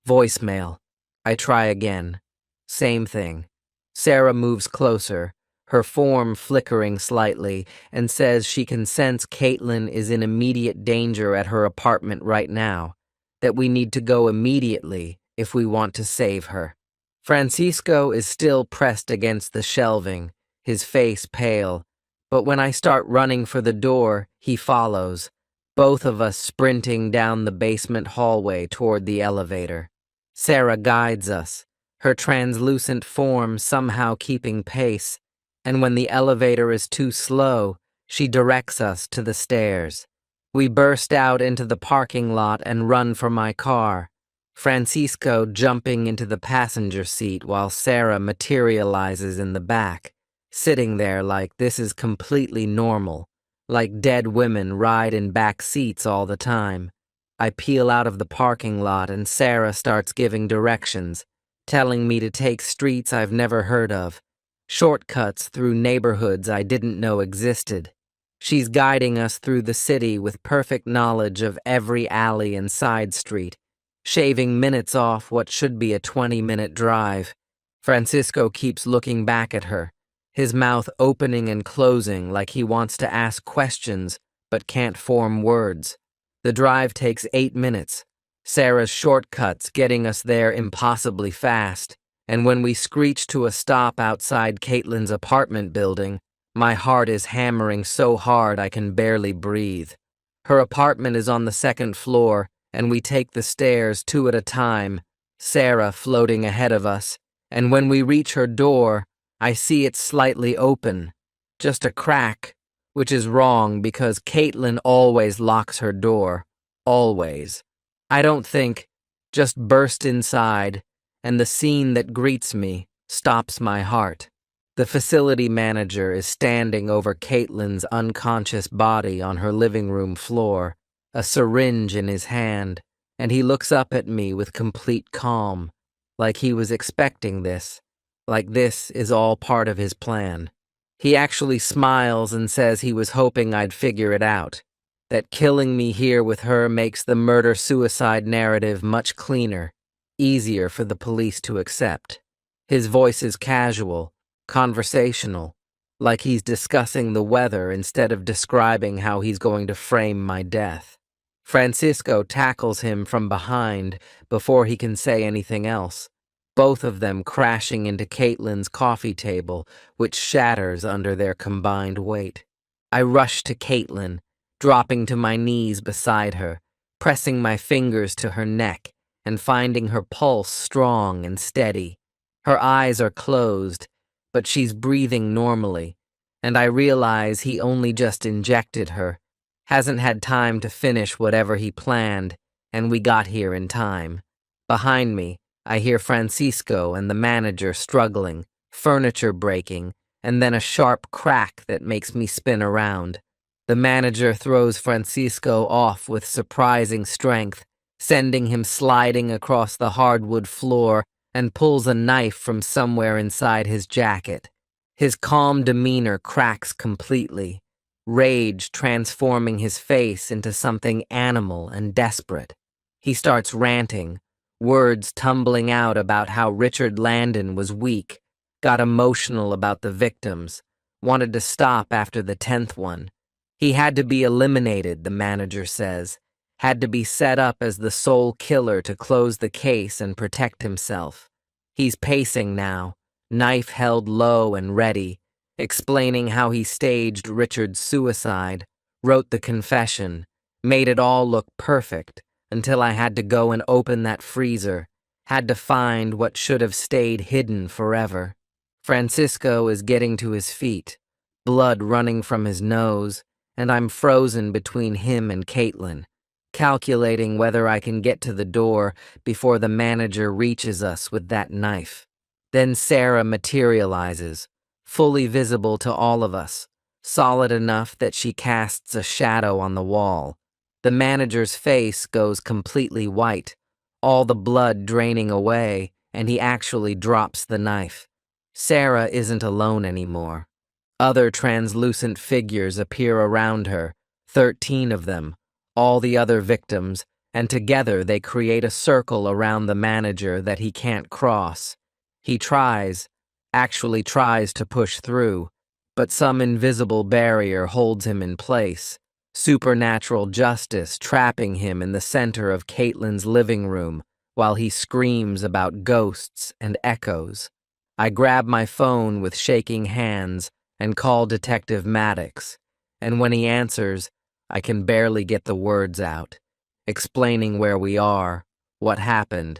Voicemail. I try again. Same thing. Sarah moves closer, her form flickering slightly, and says she can sense Caitlin is in immediate danger at her apartment right now, that we need to go immediately if we want to save her. Francisco is still pressed against the shelving, his face pale, but when I start running for the door, he follows, both of us sprinting down the basement hallway toward the elevator. Sarah guides us, her translucent form somehow keeping pace, and when the elevator is too slow, she directs us to the stairs. We burst out into the parking lot and run for my car, Francisco jumping into the passenger seat while Sarah materializes in the back, sitting there like this is completely normal, like dead women ride in back seats all the time. I peel out of the parking lot and Sarah starts giving directions, telling me to take streets I've never heard of, shortcuts through neighborhoods I didn't know existed. She's guiding us through the city with perfect knowledge of every alley and side street, shaving minutes off what should be a 20-minute drive. Francisco keeps looking back at her, his mouth opening and closing like he wants to ask questions but can't form words. The drive takes 8 minutes, Sarah's shortcuts getting us there impossibly fast, and when we screech to a stop outside Caitlin's apartment building, my heart is hammering so hard I can barely breathe. Her apartment is on the second floor, and we take the stairs 2 at a time, Sarah floating ahead of us, and when we reach her door, I see it slightly open, just a crack, which is wrong because Caitlin always locks her door, always. I don't think, just burst inside, and the scene that greets me stops my heart. The facility manager is standing over Caitlin's unconscious body on her living room floor, a syringe in his hand, and he looks up at me with complete calm, like he was expecting this, like this is all part of his plan. He actually smiles and says he was hoping I'd figure it out, that killing me here with her makes the murder-suicide narrative much cleaner, easier for the police to accept. His voice is casual, conversational, like he's discussing the weather instead of describing how he's going to frame my death. Francisco tackles him from behind before he can say anything else, both of them crashing into Caitlin's coffee table, which shatters under their combined weight. I rush to Caitlin, dropping to my knees beside her, pressing my fingers to her neck and finding her pulse strong and steady. Her eyes are closed, but she's breathing normally, and I realize he only just injected her, hasn't had time to finish whatever he planned, and we got here in time. Behind me, I hear Francisco and the manager struggling, furniture breaking, and then a sharp crack that makes me spin around. The manager throws Francisco off with surprising strength, sending him sliding across the hardwood floor, and pulls a knife from somewhere inside his jacket. His calm demeanor cracks completely, rage transforming his face into something animal and desperate. He starts ranting, words tumbling out about how Richard Landon was weak, got emotional about the victims, wanted to stop after the 10th one. He had to be eliminated, the manager says, had to be set up as the sole killer to close the case and protect himself. He's pacing now, knife held low and ready, explaining how he staged Richard's suicide, wrote the confession, made it all look perfect, until I had to go and open that freezer, had to find what should have stayed hidden forever. Francisco is getting to his feet, blood running from his nose, and I'm frozen between him and Caitlin, calculating whether I can get to the door before the manager reaches us with that knife. Then Sarah materializes, fully visible to all of us, solid enough that she casts a shadow on the wall. The manager's face goes completely white, all the blood draining away, and he actually drops the knife. Sarah isn't alone anymore. Other translucent figures appear around her, 13 of them, all the other victims, and together they create a circle around the manager that he can't cross. He actually tries to push through, but some invisible barrier holds him in place, supernatural justice trapping him in the center of Caitlin's living room while he screams about ghosts and echoes. I grab my phone with shaking hands and call Detective Maddox, and when he answers, I can barely get the words out, explaining where we are, what happened,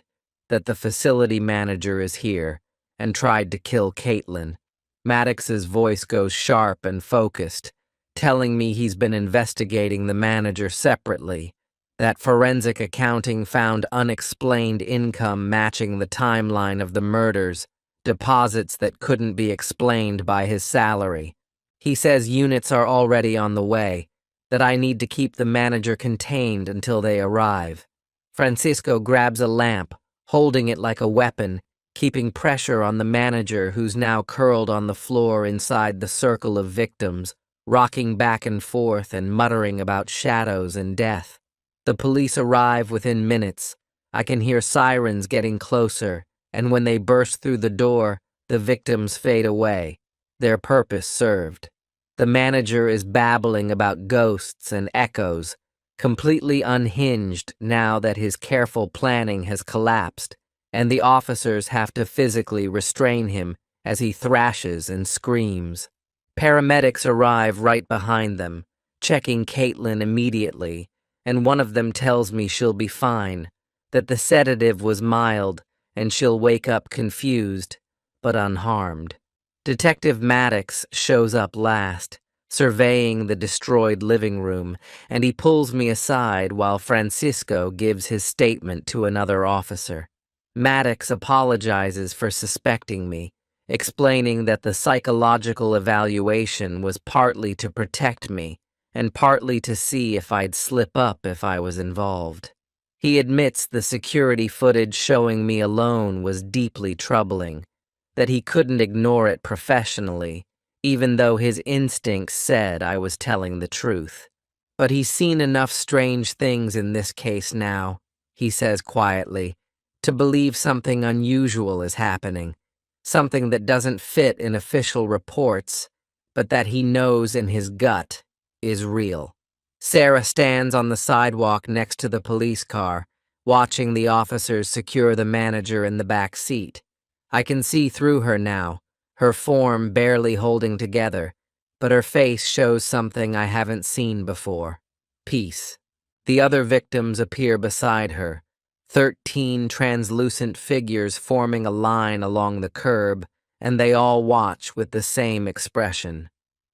that the facility manager is here, and tried to kill Caitlin. Maddox's voice goes sharp and focused, telling me he's been investigating the manager separately, that forensic accounting found unexplained income matching the timeline of the murders, deposits that couldn't be explained by his salary. He says units are already on the way, that I need to keep the manager contained until they arrive. Francisco grabs a lamp, holding it like a weapon, keeping pressure on the manager who's now curled on the floor inside the circle of victims, rocking back and forth and muttering about shadows and death. The police arrive within minutes. I can hear sirens getting closer, and when they burst through the door, the victims fade away, their purpose served. The manager is babbling about ghosts and echoes, completely unhinged now that his careful planning has collapsed, and the officers have to physically restrain him as he thrashes and screams. Paramedics arrive right behind them, checking Caitlin immediately, and one of them tells me she'll be fine, that the sedative was mild and she'll wake up confused, but unharmed. Detective Maddox shows up last, surveying the destroyed living room, and he pulls me aside while Francisco gives his statement to another officer. Maddox apologizes for suspecting me, explaining that the psychological evaluation was partly to protect me and partly to see if I'd slip up if I was involved. He admits the security footage showing me alone was deeply troubling, that he couldn't ignore it professionally, even though his instincts said I was telling the truth. But he's seen enough strange things in this case now, he says quietly, to believe something unusual is happening, something that doesn't fit in official reports, but that he knows in his gut is real. Sarah stands on the sidewalk next to the police car, watching the officers secure the manager in the back seat. I can see through her now, her form barely holding together, but her face shows something I haven't seen before: peace. The other victims appear beside her, 13 translucent figures forming a line along the curb, and they all watch with the same expression.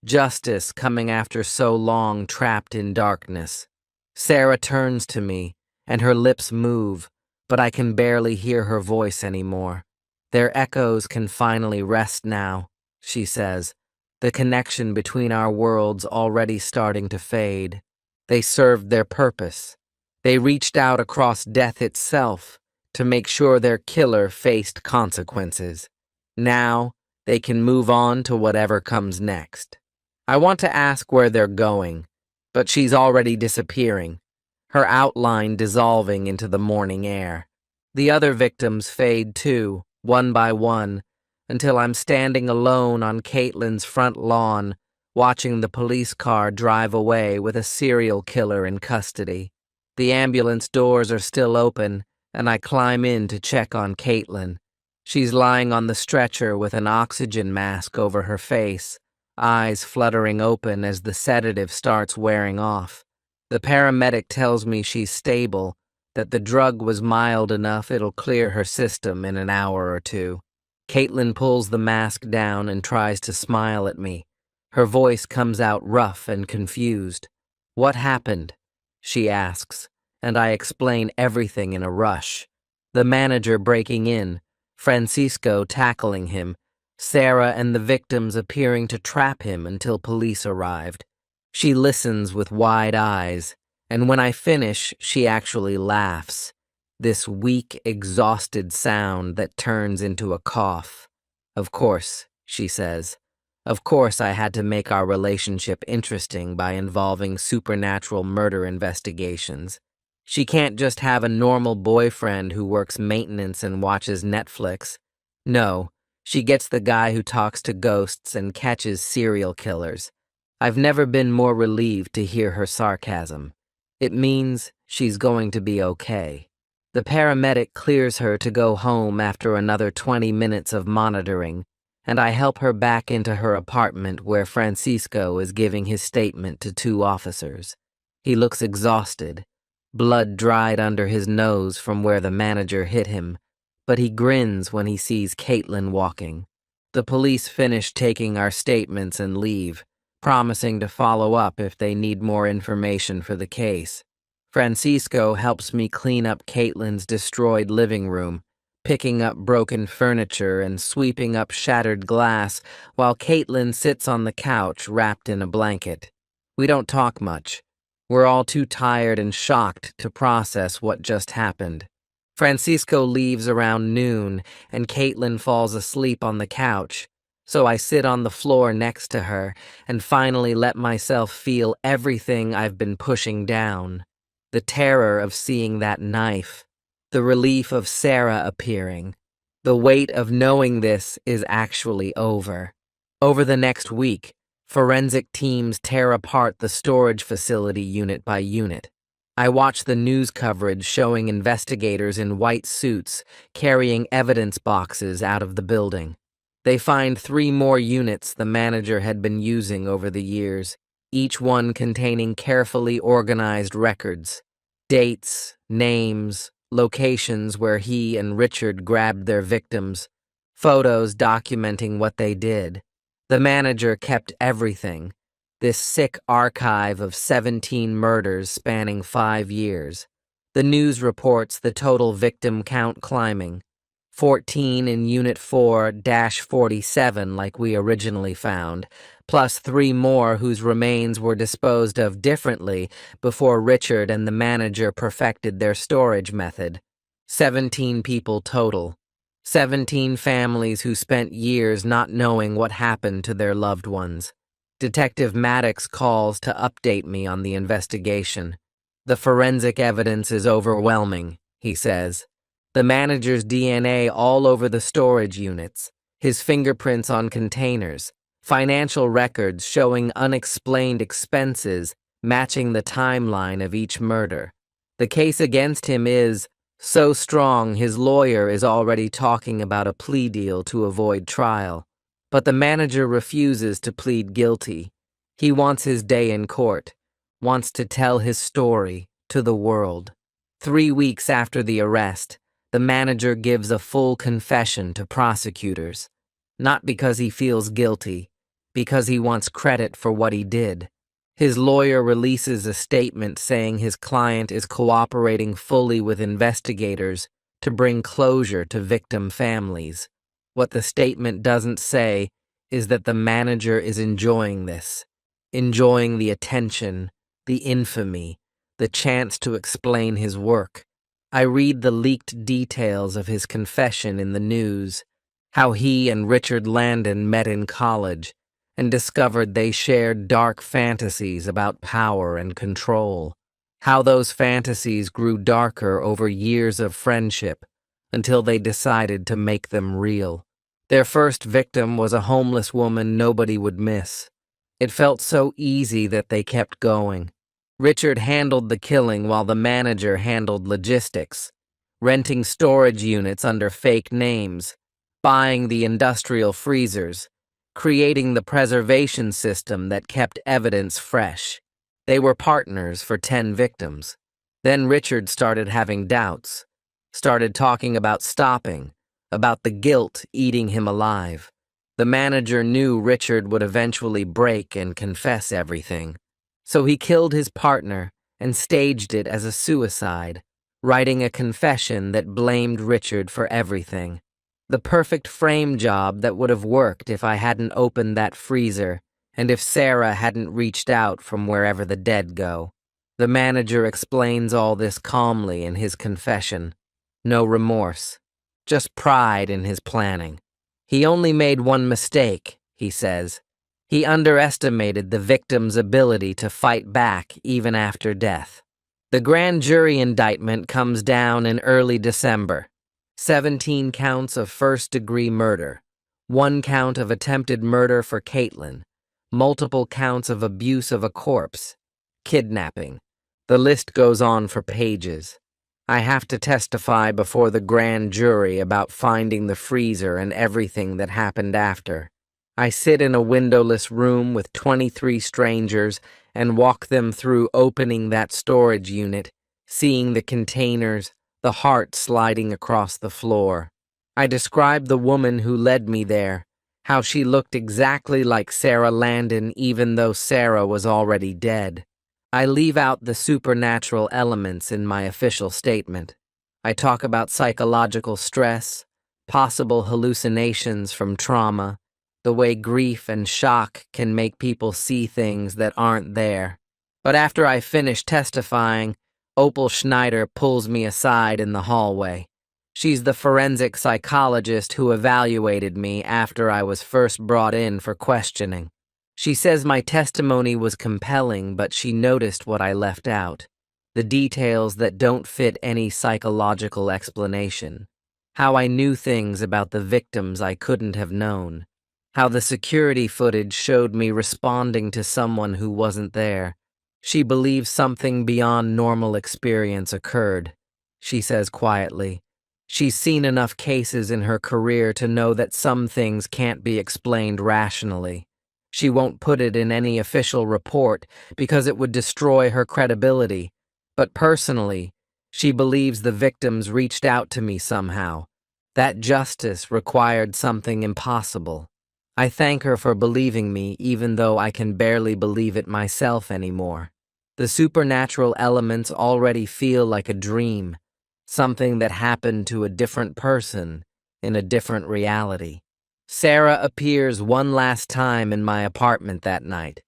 Justice coming after so long trapped in darkness. Sarah turns to me, and her lips move, but I can barely hear her voice anymore. Their echoes can finally rest now, she says, the connection between our worlds already starting to fade. They served their purpose. They reached out across death itself to make sure their killer faced consequences. Now, they can move on to whatever comes next. I want to ask where they're going, but she's already disappearing, her outline dissolving into the morning air. The other victims fade too, one by one, until I'm standing alone on Caitlin's front lawn, watching the police car drive away with a serial killer in custody. The ambulance doors are still open, and I climb in to check on Caitlin. She's lying on the stretcher with an oxygen mask over her face, eyes fluttering open as the sedative starts wearing off. The paramedic tells me she's stable, that the drug was mild enough it'll clear her system in an hour or two. Caitlin pulls the mask down and tries to smile at me. Her voice comes out rough and confused. "What happened?" she asks, and I explain everything in a rush. The manager breaking in, Francisco tackling him, Sarah and the victims appearing to trap him until police arrived. She listens with wide eyes, and when I finish, she actually laughs. This weak, exhausted sound that turns into a cough. "Of course," she says. "Of course I had to make our relationship interesting by involving supernatural murder investigations. She can't just have a normal boyfriend who works maintenance and watches Netflix. No, she gets the guy who talks to ghosts and catches serial killers." I've never been more relieved to hear her sarcasm. It means she's going to be okay. The paramedic clears her to go home after another 20 minutes of monitoring, and I help her back into her apartment where Francisco is giving his statement to 2 officers. He looks exhausted, blood dried under his nose from where the manager hit him, but he grins when he sees Caitlin walking. The police finish taking our statements and leave, promising to follow up if they need more information for the case. Francisco helps me clean up Caitlin's destroyed living room, picking up broken furniture and sweeping up shattered glass while Caitlin sits on the couch wrapped in a blanket. We don't talk much. We're all too tired and shocked to process what just happened. Francisco leaves around noon, and Caitlin falls asleep on the couch, so I sit on the floor next to her and finally let myself feel everything I've been pushing down. The terror of seeing that knife, the relief of Sarah appearing, the weight of knowing this is actually over. Over the next week, forensic teams tear apart the storage facility unit by unit. I watch the news coverage showing investigators in white suits carrying evidence boxes out of the building. They find 3 more units the manager had been using over the years, each one containing carefully organized records, dates, names, locations where he and Richard grabbed their victims, photos documenting what they did. The manager kept everything. This sick archive of 17 murders spanning 5 years. The news reports the total victim count climbing. 14 in Unit 4-47 like we originally found, plus 3 more whose remains were disposed of differently before Richard and the manager perfected their storage method. 17 people total. 17 families who spent years not knowing what happened to their loved ones. Detective Maddox calls to update me on the investigation. The forensic evidence is overwhelming, he says. The manager's DNA all over the storage units, his fingerprints on containers, financial records showing unexplained expenses matching the timeline of each murder. The case against him is so strong his lawyer is already talking about a plea deal to avoid trial. But the manager refuses to plead guilty. He wants his day in court, wants to tell his story to the world. 3 weeks after the arrest, the manager gives a full confession to prosecutors. Not because he feels guilty, because he wants credit for what he did. His lawyer releases a statement saying his client is cooperating fully with investigators to bring closure to victim families. What the statement doesn't say is that the manager is enjoying this, enjoying the attention, the infamy, the chance to explain his work. I read the leaked details of his confession in the news, how he and Richard Landon met in college and discovered they shared dark fantasies about power and control, how those fantasies grew darker over years of friendship until they decided to make them real. Their first victim was a homeless woman nobody would miss. It felt so easy that they kept going. Richard handled the killing while the manager handled logistics, renting storage units under fake names, buying the industrial freezers, creating the preservation system that kept evidence fresh. They were partners for 10 victims. Then Richard started having doubts, started talking about stopping, about the guilt eating him alive. The manager knew Richard would eventually break and confess everything. So he killed his partner and staged it as a suicide, writing a confession that blamed Richard for everything. The perfect frame job that would have worked if I hadn't opened that freezer and if Sarah hadn't reached out from wherever the dead go. The manager explains all this calmly in his confession. No remorse, just pride in his planning. He only made one mistake, he says. He underestimated the victim's ability to fight back even after death. The grand jury indictment comes down in early December. 17 counts of first-degree murder, 1 count of attempted murder for Caitlin, multiple counts of abuse of a corpse, kidnapping. The list goes on for pages. I have to testify before the grand jury about finding the freezer and everything that happened after. I sit in a windowless room with 23 strangers and walk them through opening that storage unit, seeing the containers, the heart sliding across the floor. I describe the woman who led me there, how she looked exactly like Sarah Landon even though Sarah was already dead. I leave out the supernatural elements in my official statement. I talk about psychological stress, possible hallucinations from trauma, the way grief and shock can make people see things that aren't there. But after I finish testifying, Opal Schneider pulls me aside in the hallway. She's the forensic psychologist who evaluated me after I was first brought in for questioning. She says my testimony was compelling, but she noticed what I left out. The details that don't fit any psychological explanation. How I knew things about the victims I couldn't have known. How the security footage showed me responding to someone who wasn't there. She believes something beyond normal experience occurred, she says quietly. She's seen enough cases in her career to know that some things can't be explained rationally. She won't put it in any official report because it would destroy her credibility. But personally, she believes the victims reached out to me somehow. That justice required something impossible. I thank her for believing me even though I can barely believe it myself anymore. The supernatural elements already feel like a dream, something that happened to a different person in a different reality. Sarah appears one last time in my apartment that night.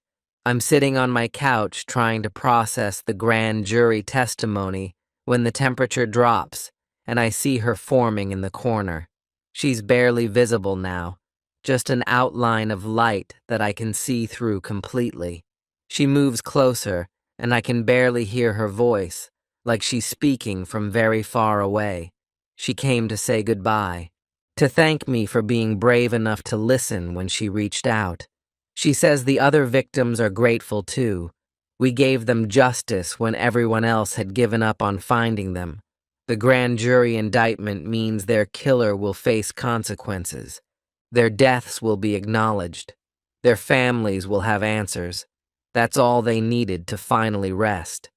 I'm sitting on my couch trying to process the grand jury testimony when the temperature drops and I see her forming in the corner. She's barely visible now, just an outline of light that I can see through completely. She moves closer and I can barely hear her voice, like she's speaking from very far away. She came to say goodbye, to thank me for being brave enough to listen when she reached out. She says the other victims are grateful too. We gave them justice when everyone else had given up on finding them. The grand jury indictment means their killer will face consequences. Their deaths will be acknowledged. Their families will have answers. That's all they needed to finally rest.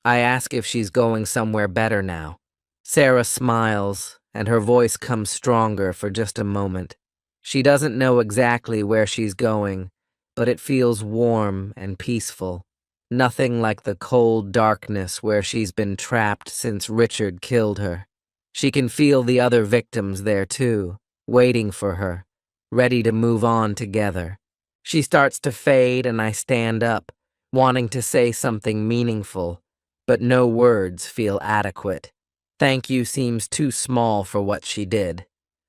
I ask if she's going somewhere better now. Sarah smiles, and her voice comes stronger for just a moment. She doesn't know exactly where she's going, but it feels warm and peaceful. Nothing like the cold darkness where she's been trapped since Richard killed her. She can feel the other victims there too, waiting for her, ready to move on together. She starts to fade and I stand up, wanting to say something meaningful, but no words feel adequate. Thank you seems too small for what she did,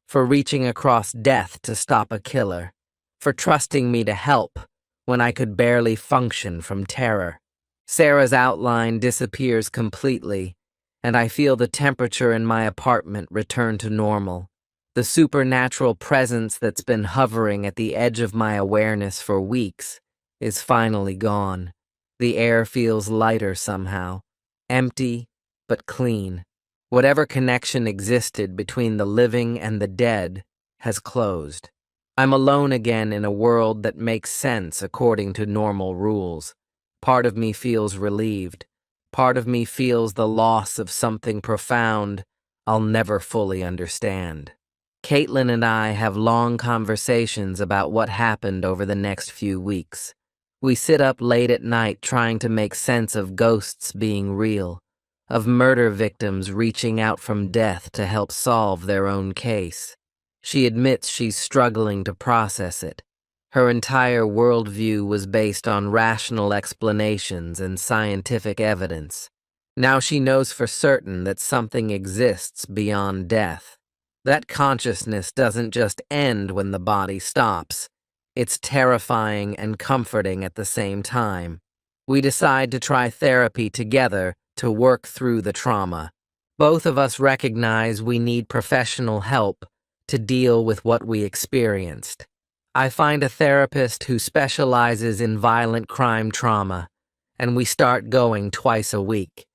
for reaching across death to stop a killer, for trusting me to help when I could barely function from terror. Sarah's outline disappears completely, and I feel the temperature in my apartment return to normal. The supernatural presence that's been hovering at the edge of my awareness for weeks is finally gone. The air feels lighter somehow, empty but clean. Whatever connection existed between the living and the dead has closed. I'm alone again in a world that makes sense according to normal rules. Part of me feels relieved. Part of me feels the loss of something profound I'll never fully understand. Caitlin and I have long conversations about what happened over the next few weeks. We sit up late at night trying to make sense of ghosts being real, of murder victims reaching out from death to help solve their own case. She admits she's struggling to process it. Her entire worldview was based on rational explanations and scientific evidence. Now she knows for certain that something exists beyond death. That consciousness doesn't just end when the body stops. It's terrifying and comforting at the same time. We decide to try therapy together to work through the trauma. Both of us recognize we need professional help to deal with what we experienced. I find a therapist who specializes in violent crime trauma, and we start going twice a week.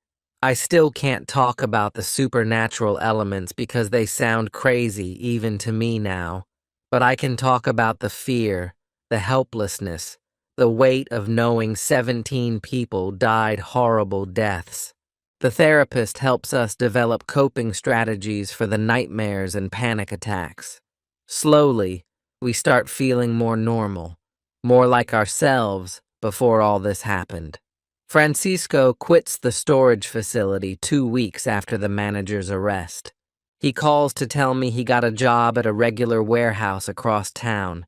I still can't talk about the supernatural elements because they sound crazy even to me now, but I can talk about the fear, the helplessness, the weight of knowing 17 people died horrible deaths. The therapist helps us develop coping strategies for the nightmares and panic attacks. Slowly, we start feeling more normal, more like ourselves before all this happened. Francisco quits the storage facility 2 weeks after the manager's arrest. He calls to tell me he got a job at a regular warehouse across town.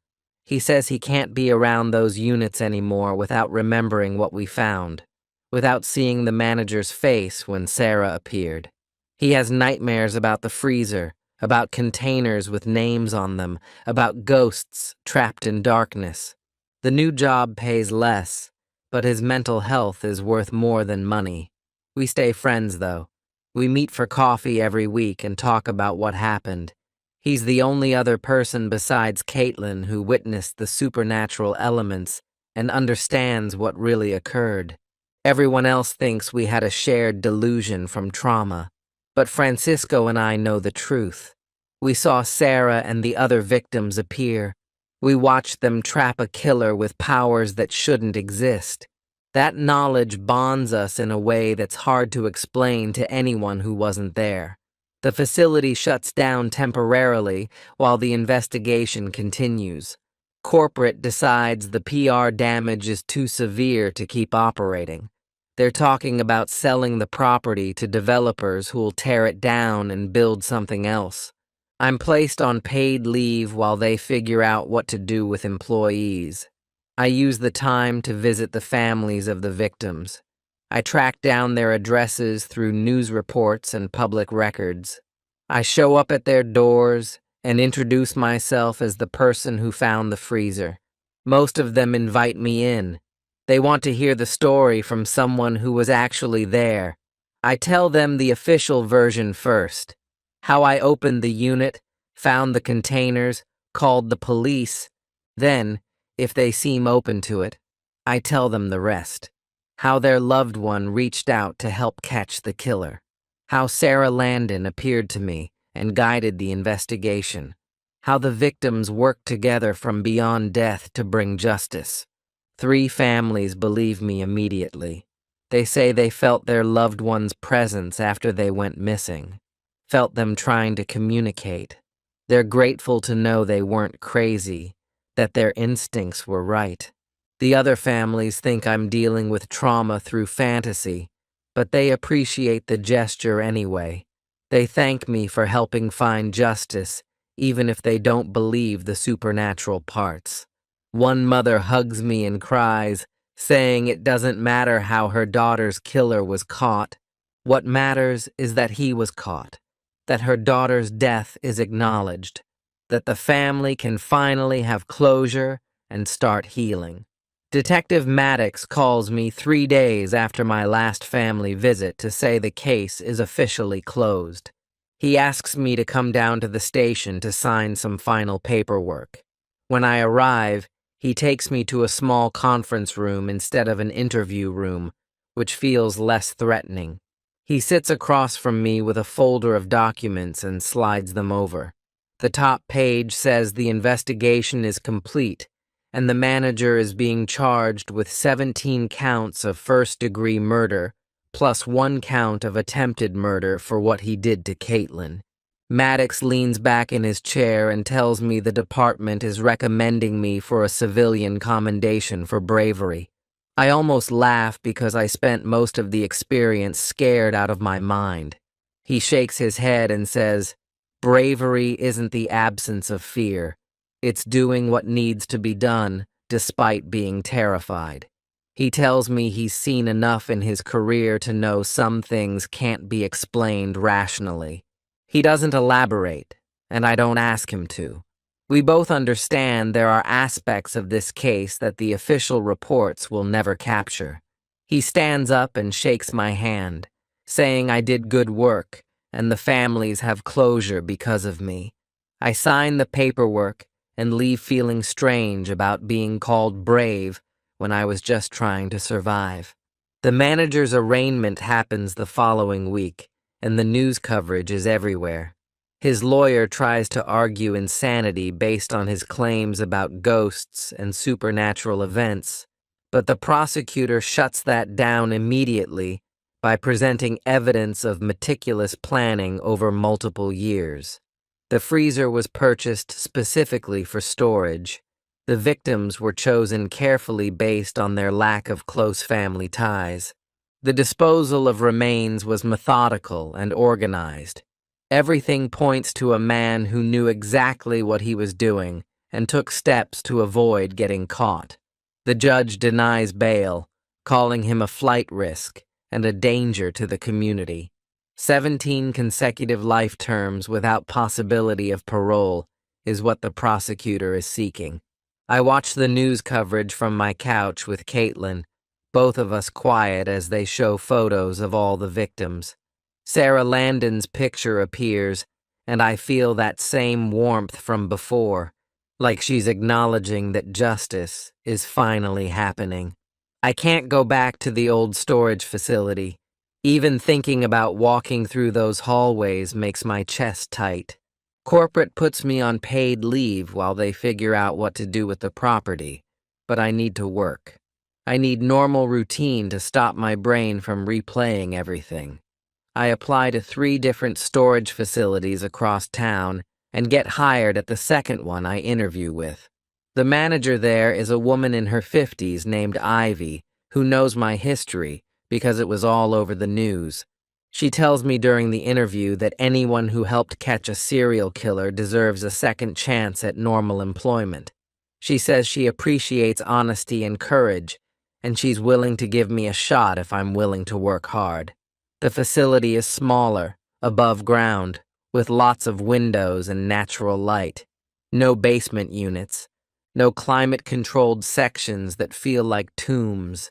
He says he can't be around those units anymore without remembering what we found, without seeing the manager's face when Sarah appeared. He has nightmares about the freezer, about containers with names on them, about ghosts trapped in darkness. The new job pays less, but his mental health is worth more than money. We stay friends, though. We meet for coffee every week and talk about what happened. He's the only other person besides Caitlin who witnessed the supernatural elements and understands what really occurred. Everyone else thinks we had a shared delusion from trauma, but Francisco and I know the truth. We saw Sarah and the other victims appear. We watched them trap a killer with powers that shouldn't exist. That knowledge bonds us in a way that's hard to explain to anyone who wasn't there. The facility shuts down temporarily while the investigation continues. Corporate decides the PR damage is too severe to keep operating. They're talking about selling the property to developers who'll tear it down and build something else. I'm placed on paid leave while they figure out what to do with employees. I use the time to visit the families of the victims. I track down their addresses through news reports and public records. I show up at their doors and introduce myself as the person who found the freezer. Most of them invite me in. They want to hear the story from someone who was actually there. I tell them the official version first. How I opened the unit, found the containers, called the police. Then, if they seem open to it, I tell them the rest. How their loved one reached out to help catch the killer. How Sarah Landon appeared to me and guided the investigation. How the victims worked together from beyond death to bring justice. 3 families believe me immediately. They say they felt their loved one's presence after they went missing. Felt them trying to communicate. They're grateful to know they weren't crazy, that their instincts were right. The other families think I'm dealing with trauma through fantasy, but they appreciate the gesture anyway. They thank me for helping find justice, even if they don't believe the supernatural parts. One mother hugs me and cries, saying it doesn't matter how her daughter's killer was caught. What matters is that he was caught, that her daughter's death is acknowledged, that the family can finally have closure and start healing. Detective Maddox calls me 3 days after my last family visit to say the case is officially closed. He asks me to come down to the station to sign some final paperwork. When I arrive, he takes me to a small conference room instead of an interview room, which feels less threatening. He sits across from me with a folder of documents and slides them over. The top page says the investigation is complete, and the manager is being charged with 17 counts of first-degree murder, plus 1 count of attempted murder for what he did to Caitlin. Maddox leans back in his chair and tells me the department is recommending me for a civilian commendation for bravery. I almost laugh because I spent most of the experience scared out of my mind. He shakes his head and says, "Bravery isn't the absence of fear. It's doing what needs to be done, despite being terrified." He tells me he's seen enough in his career to know some things can't be explained rationally. He doesn't elaborate, and I don't ask him to. We both understand there are aspects of this case that the official reports will never capture. He stands up and shakes my hand, saying I did good work, and the families have closure because of me. I sign the paperwork and leave feeling strange about being called brave when I was just trying to survive. The manager's arraignment happens the following week, and the news coverage is everywhere. His lawyer tries to argue insanity based on his claims about ghosts and supernatural events, but the prosecutor shuts that down immediately by presenting evidence of meticulous planning over multiple years. The freezer was purchased specifically for storage. The victims were chosen carefully based on their lack of close family ties. The disposal of remains was methodical and organized. Everything points to a man who knew exactly what he was doing and took steps to avoid getting caught. The judge denies bail, calling him a flight risk and a danger to the community. 17 consecutive life terms without possibility of parole is what the prosecutor is seeking. I watch the news coverage from my couch with Caitlin, both of us quiet as they show photos of all the victims. Sarah Landon's picture appears, and I feel that same warmth from before, like she's acknowledging that justice is finally happening. I can't go back to the old storage facility. Even thinking about walking through those hallways makes my chest tight. Corporate puts me on paid leave while they figure out what to do with the property, but I need to work. I need normal routine to stop my brain from replaying everything. I apply to 3 different storage facilities across town and get hired at the second one I interview with. The manager there is a woman in her 50s named Ivy, who knows my history because it was all over the news. She tells me during the interview that anyone who helped catch a serial killer deserves a second chance at normal employment. She says she appreciates honesty and courage, and she's willing to give me a shot if I'm willing to work hard. The facility is smaller, above ground, with lots of windows and natural light. No basement units. No climate-controlled sections that feel like tombs.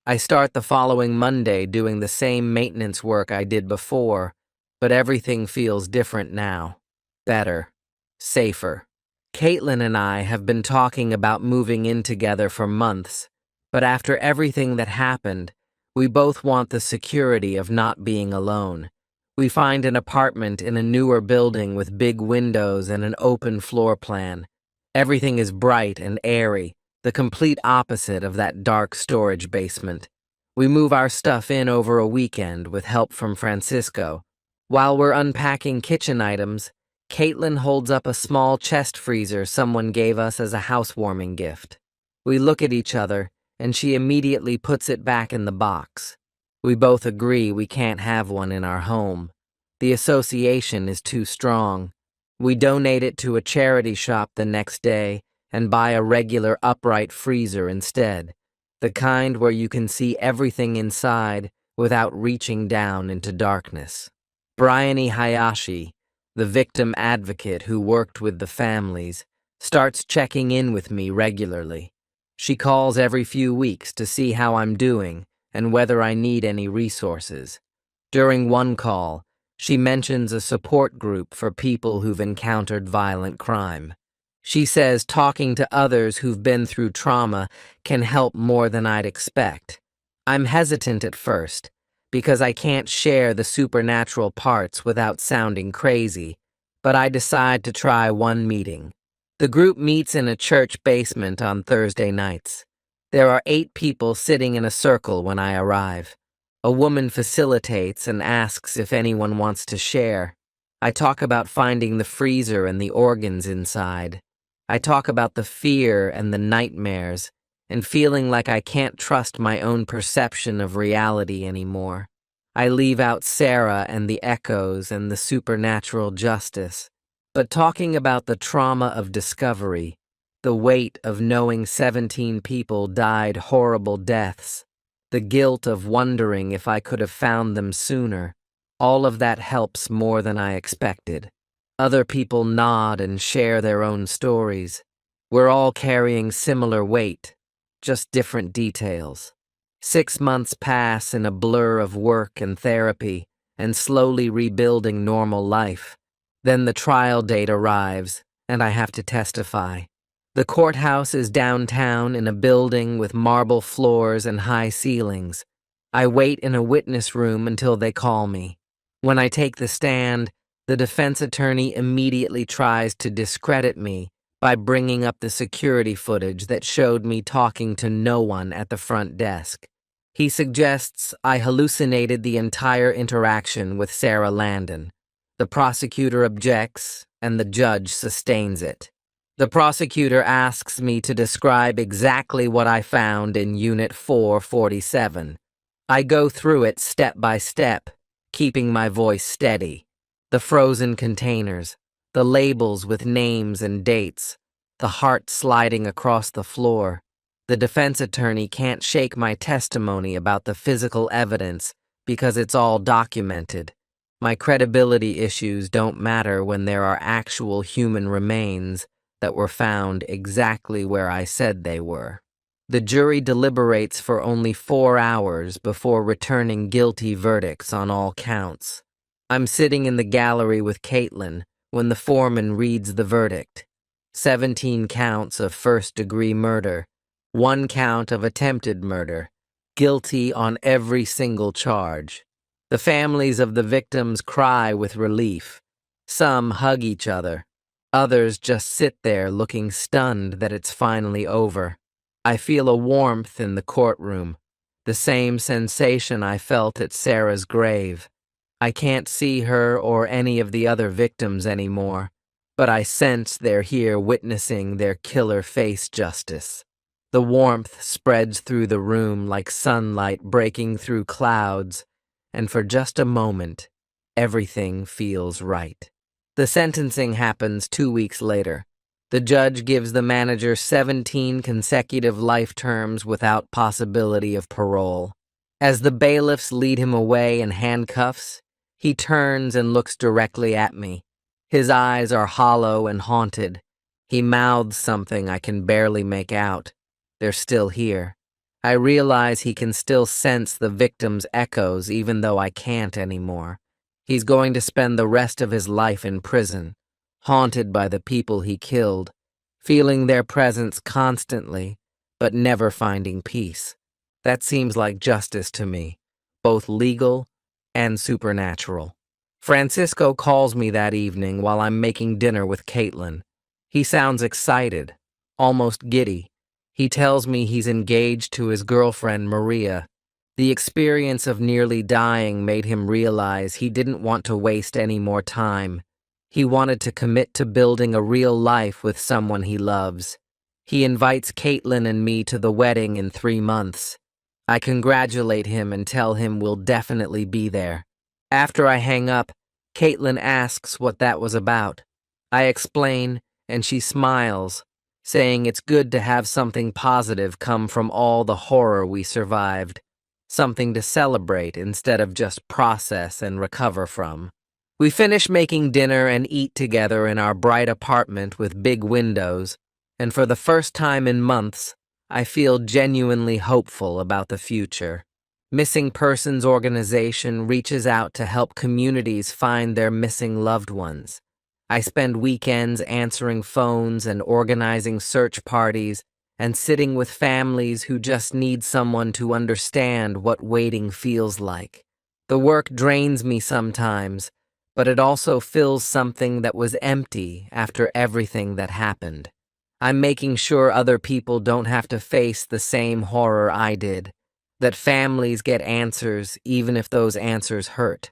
I start the following Monday doing the same maintenance work I did before, but everything feels different now. Better. Safer. Caitlin and I have been talking about moving in together for months, but after everything that happened, we both want the security of not being alone. We find an apartment in a newer building with big windows and an open floor plan. Everything is bright and airy, the complete opposite of that dark storage basement. We move our stuff in over a weekend with help from Francisco. While we're unpacking kitchen items, Caitlin holds up a small chest freezer someone gave us as a housewarming gift. We look at each other, and she immediately puts it back in the box. We both agree we can't have one in our home. The association is too strong. We donate it to a charity shop the next day and buy a regular upright freezer instead, the kind where you can see everything inside without reaching down into darkness. Bryony Hayashi, the victim advocate who worked with the families, starts checking in with me regularly. She calls every few weeks to see how I'm doing and whether I need any resources. During one call, she mentions a support group for people who've encountered violent crime. She says talking to others who've been through trauma can help more than I'd expect. I'm hesitant at first, because I can't share the supernatural parts without sounding crazy, but I decide to try one meeting. The group meets in a church basement on Thursday nights. There are 8 people sitting in a circle when I arrive. A woman facilitates and asks if anyone wants to share. I talk about finding the freezer and the organs inside. I talk about the fear and the nightmares, and feeling like I can't trust my own perception of reality anymore. I leave out Sarah and the echoes and the supernatural justice. But talking about the trauma of discovery, the weight of knowing 17 people died horrible deaths, the guilt of wondering if I could have found them sooner, all of that helps more than I expected. Other people nod and share their own stories. We're all carrying similar weight, just different details. 6 months pass in a blur of work and therapy and slowly rebuilding normal life. Then the trial date arrives, and I have to testify. The courthouse is downtown in a building with marble floors and high ceilings. I wait in a witness room until they call me. When I take the stand, the defense attorney immediately tries to discredit me by bringing up the security footage that showed me talking to no one at the front desk. He suggests I hallucinated the entire interaction with Sarah Landon. The prosecutor objects, and the judge sustains it. The prosecutor asks me to describe exactly what I found in Unit 447. I go through it step by step, keeping my voice steady. The frozen containers, the labels with names and dates, the heart sliding across the floor. The defense attorney can't shake my testimony about the physical evidence because it's all documented. My credibility issues don't matter when there are actual human remains that were found exactly where I said they were. The jury deliberates for only 4 hours before returning guilty verdicts on all counts. I'm sitting in the gallery with Caitlin when the foreman reads the verdict. 17 counts of first-degree murder, 1 count of attempted murder, guilty on every single charge. The families of the victims cry with relief. Some hug each other. Others just sit there looking stunned that it's finally over. I feel a warmth in the courtroom, the same sensation I felt at Sarah's grave. I can't see her or any of the other victims anymore, but I sense they're here witnessing their killer face justice. The warmth spreads through the room like sunlight breaking through clouds, and for just a moment, everything feels right. The sentencing happens 2 weeks later. The judge gives the manager 17 consecutive life terms without possibility of parole. As the bailiffs lead him away in handcuffs, he turns and looks directly at me. His eyes are hollow and haunted. He mouths something I can barely make out. They're still here. I realize he can still sense the victim's echoes even though I can't anymore. He's going to spend the rest of his life in prison, haunted by the people he killed, feeling their presence constantly, but never finding peace. That seems like justice to me, both legal and supernatural. Francisco calls me that evening while I'm making dinner with Caitlin. He sounds excited, almost giddy. He tells me he's engaged to his girlfriend, Maria. The experience of nearly dying made him realize he didn't want to waste any more time. He wanted to commit to building a real life with someone he loves. He invites Caitlin and me to the wedding in 3 months. I congratulate him and tell him we'll definitely be there. After I hang up, Caitlin asks what that was about. I explain, and she smiles, saying it's good to have something positive come from all the horror we survived. Something to celebrate instead of just process and recover from. We finish making dinner and eat together in our bright apartment with big windows, and for the first time in months, I feel genuinely hopeful about the future. Missing Persons Organization reaches out to help communities find their missing loved ones. I spend weekends answering phones and organizing search parties and sitting with families who just need someone to understand what waiting feels like. The work drains me sometimes, but it also fills something that was empty after everything that happened. I'm making sure other people don't have to face the same horror I did, that families get answers even if those answers hurt.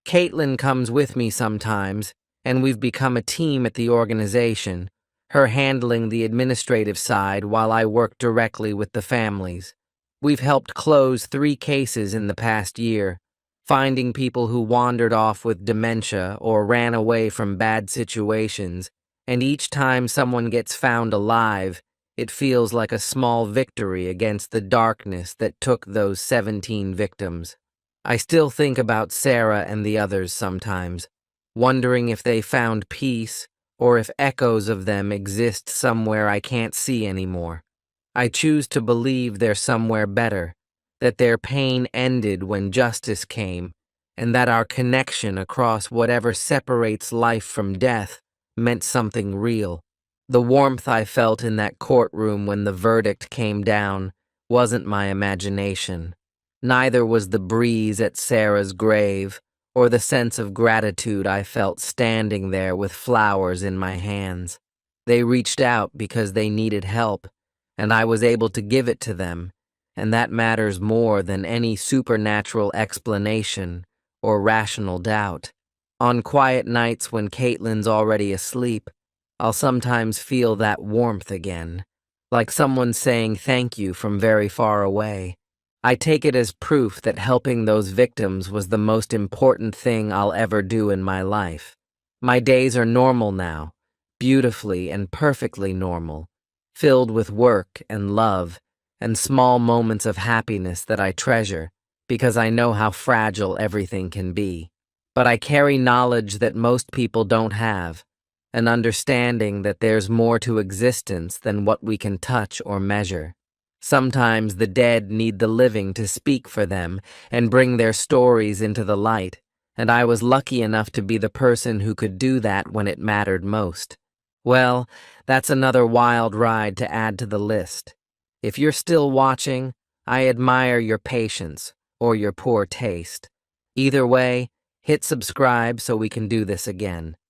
Caitlin comes with me sometimes, and we've become a team at the organization, her handling the administrative side while I work directly with the families. We've helped close 3 cases in the past year, finding people who wandered off with dementia or ran away from bad situations, and each time someone gets found alive, it feels like a small victory against the darkness that took those 17 victims. I still think about Sarah and the others sometimes, wondering if they found peace or if echoes of them exist somewhere I can't see anymore. I choose to believe they're somewhere better, that their pain ended when justice came, and that our connection across whatever separates life from death meant something real. The warmth I felt in that courtroom when the verdict came down wasn't my imagination. Neither was the breeze at Sarah's grave, or the sense of gratitude I felt standing there with flowers in my hands. They reached out because they needed help, and I was able to give it to them, and that matters more than any supernatural explanation or rational doubt. On quiet nights when Caitlin's already asleep, I'll sometimes feel that warmth again, like someone saying thank you from very far away. I take it as proof that helping those victims was the most important thing I'll ever do in my life. My days are normal now, beautifully and perfectly normal, filled with work and love and small moments of happiness that I treasure because I know how fragile everything can be. But I carry knowledge that most people don't have, an understanding that there's more to existence than what we can touch or measure. Sometimes the dead need the living to speak for them and bring their stories into the light, and I was lucky enough to be the person who could do that when it mattered most. Well, that's another wild ride to add to the list. If you're still watching, I admire your patience or your poor taste. Either way, hit subscribe so we can do this again.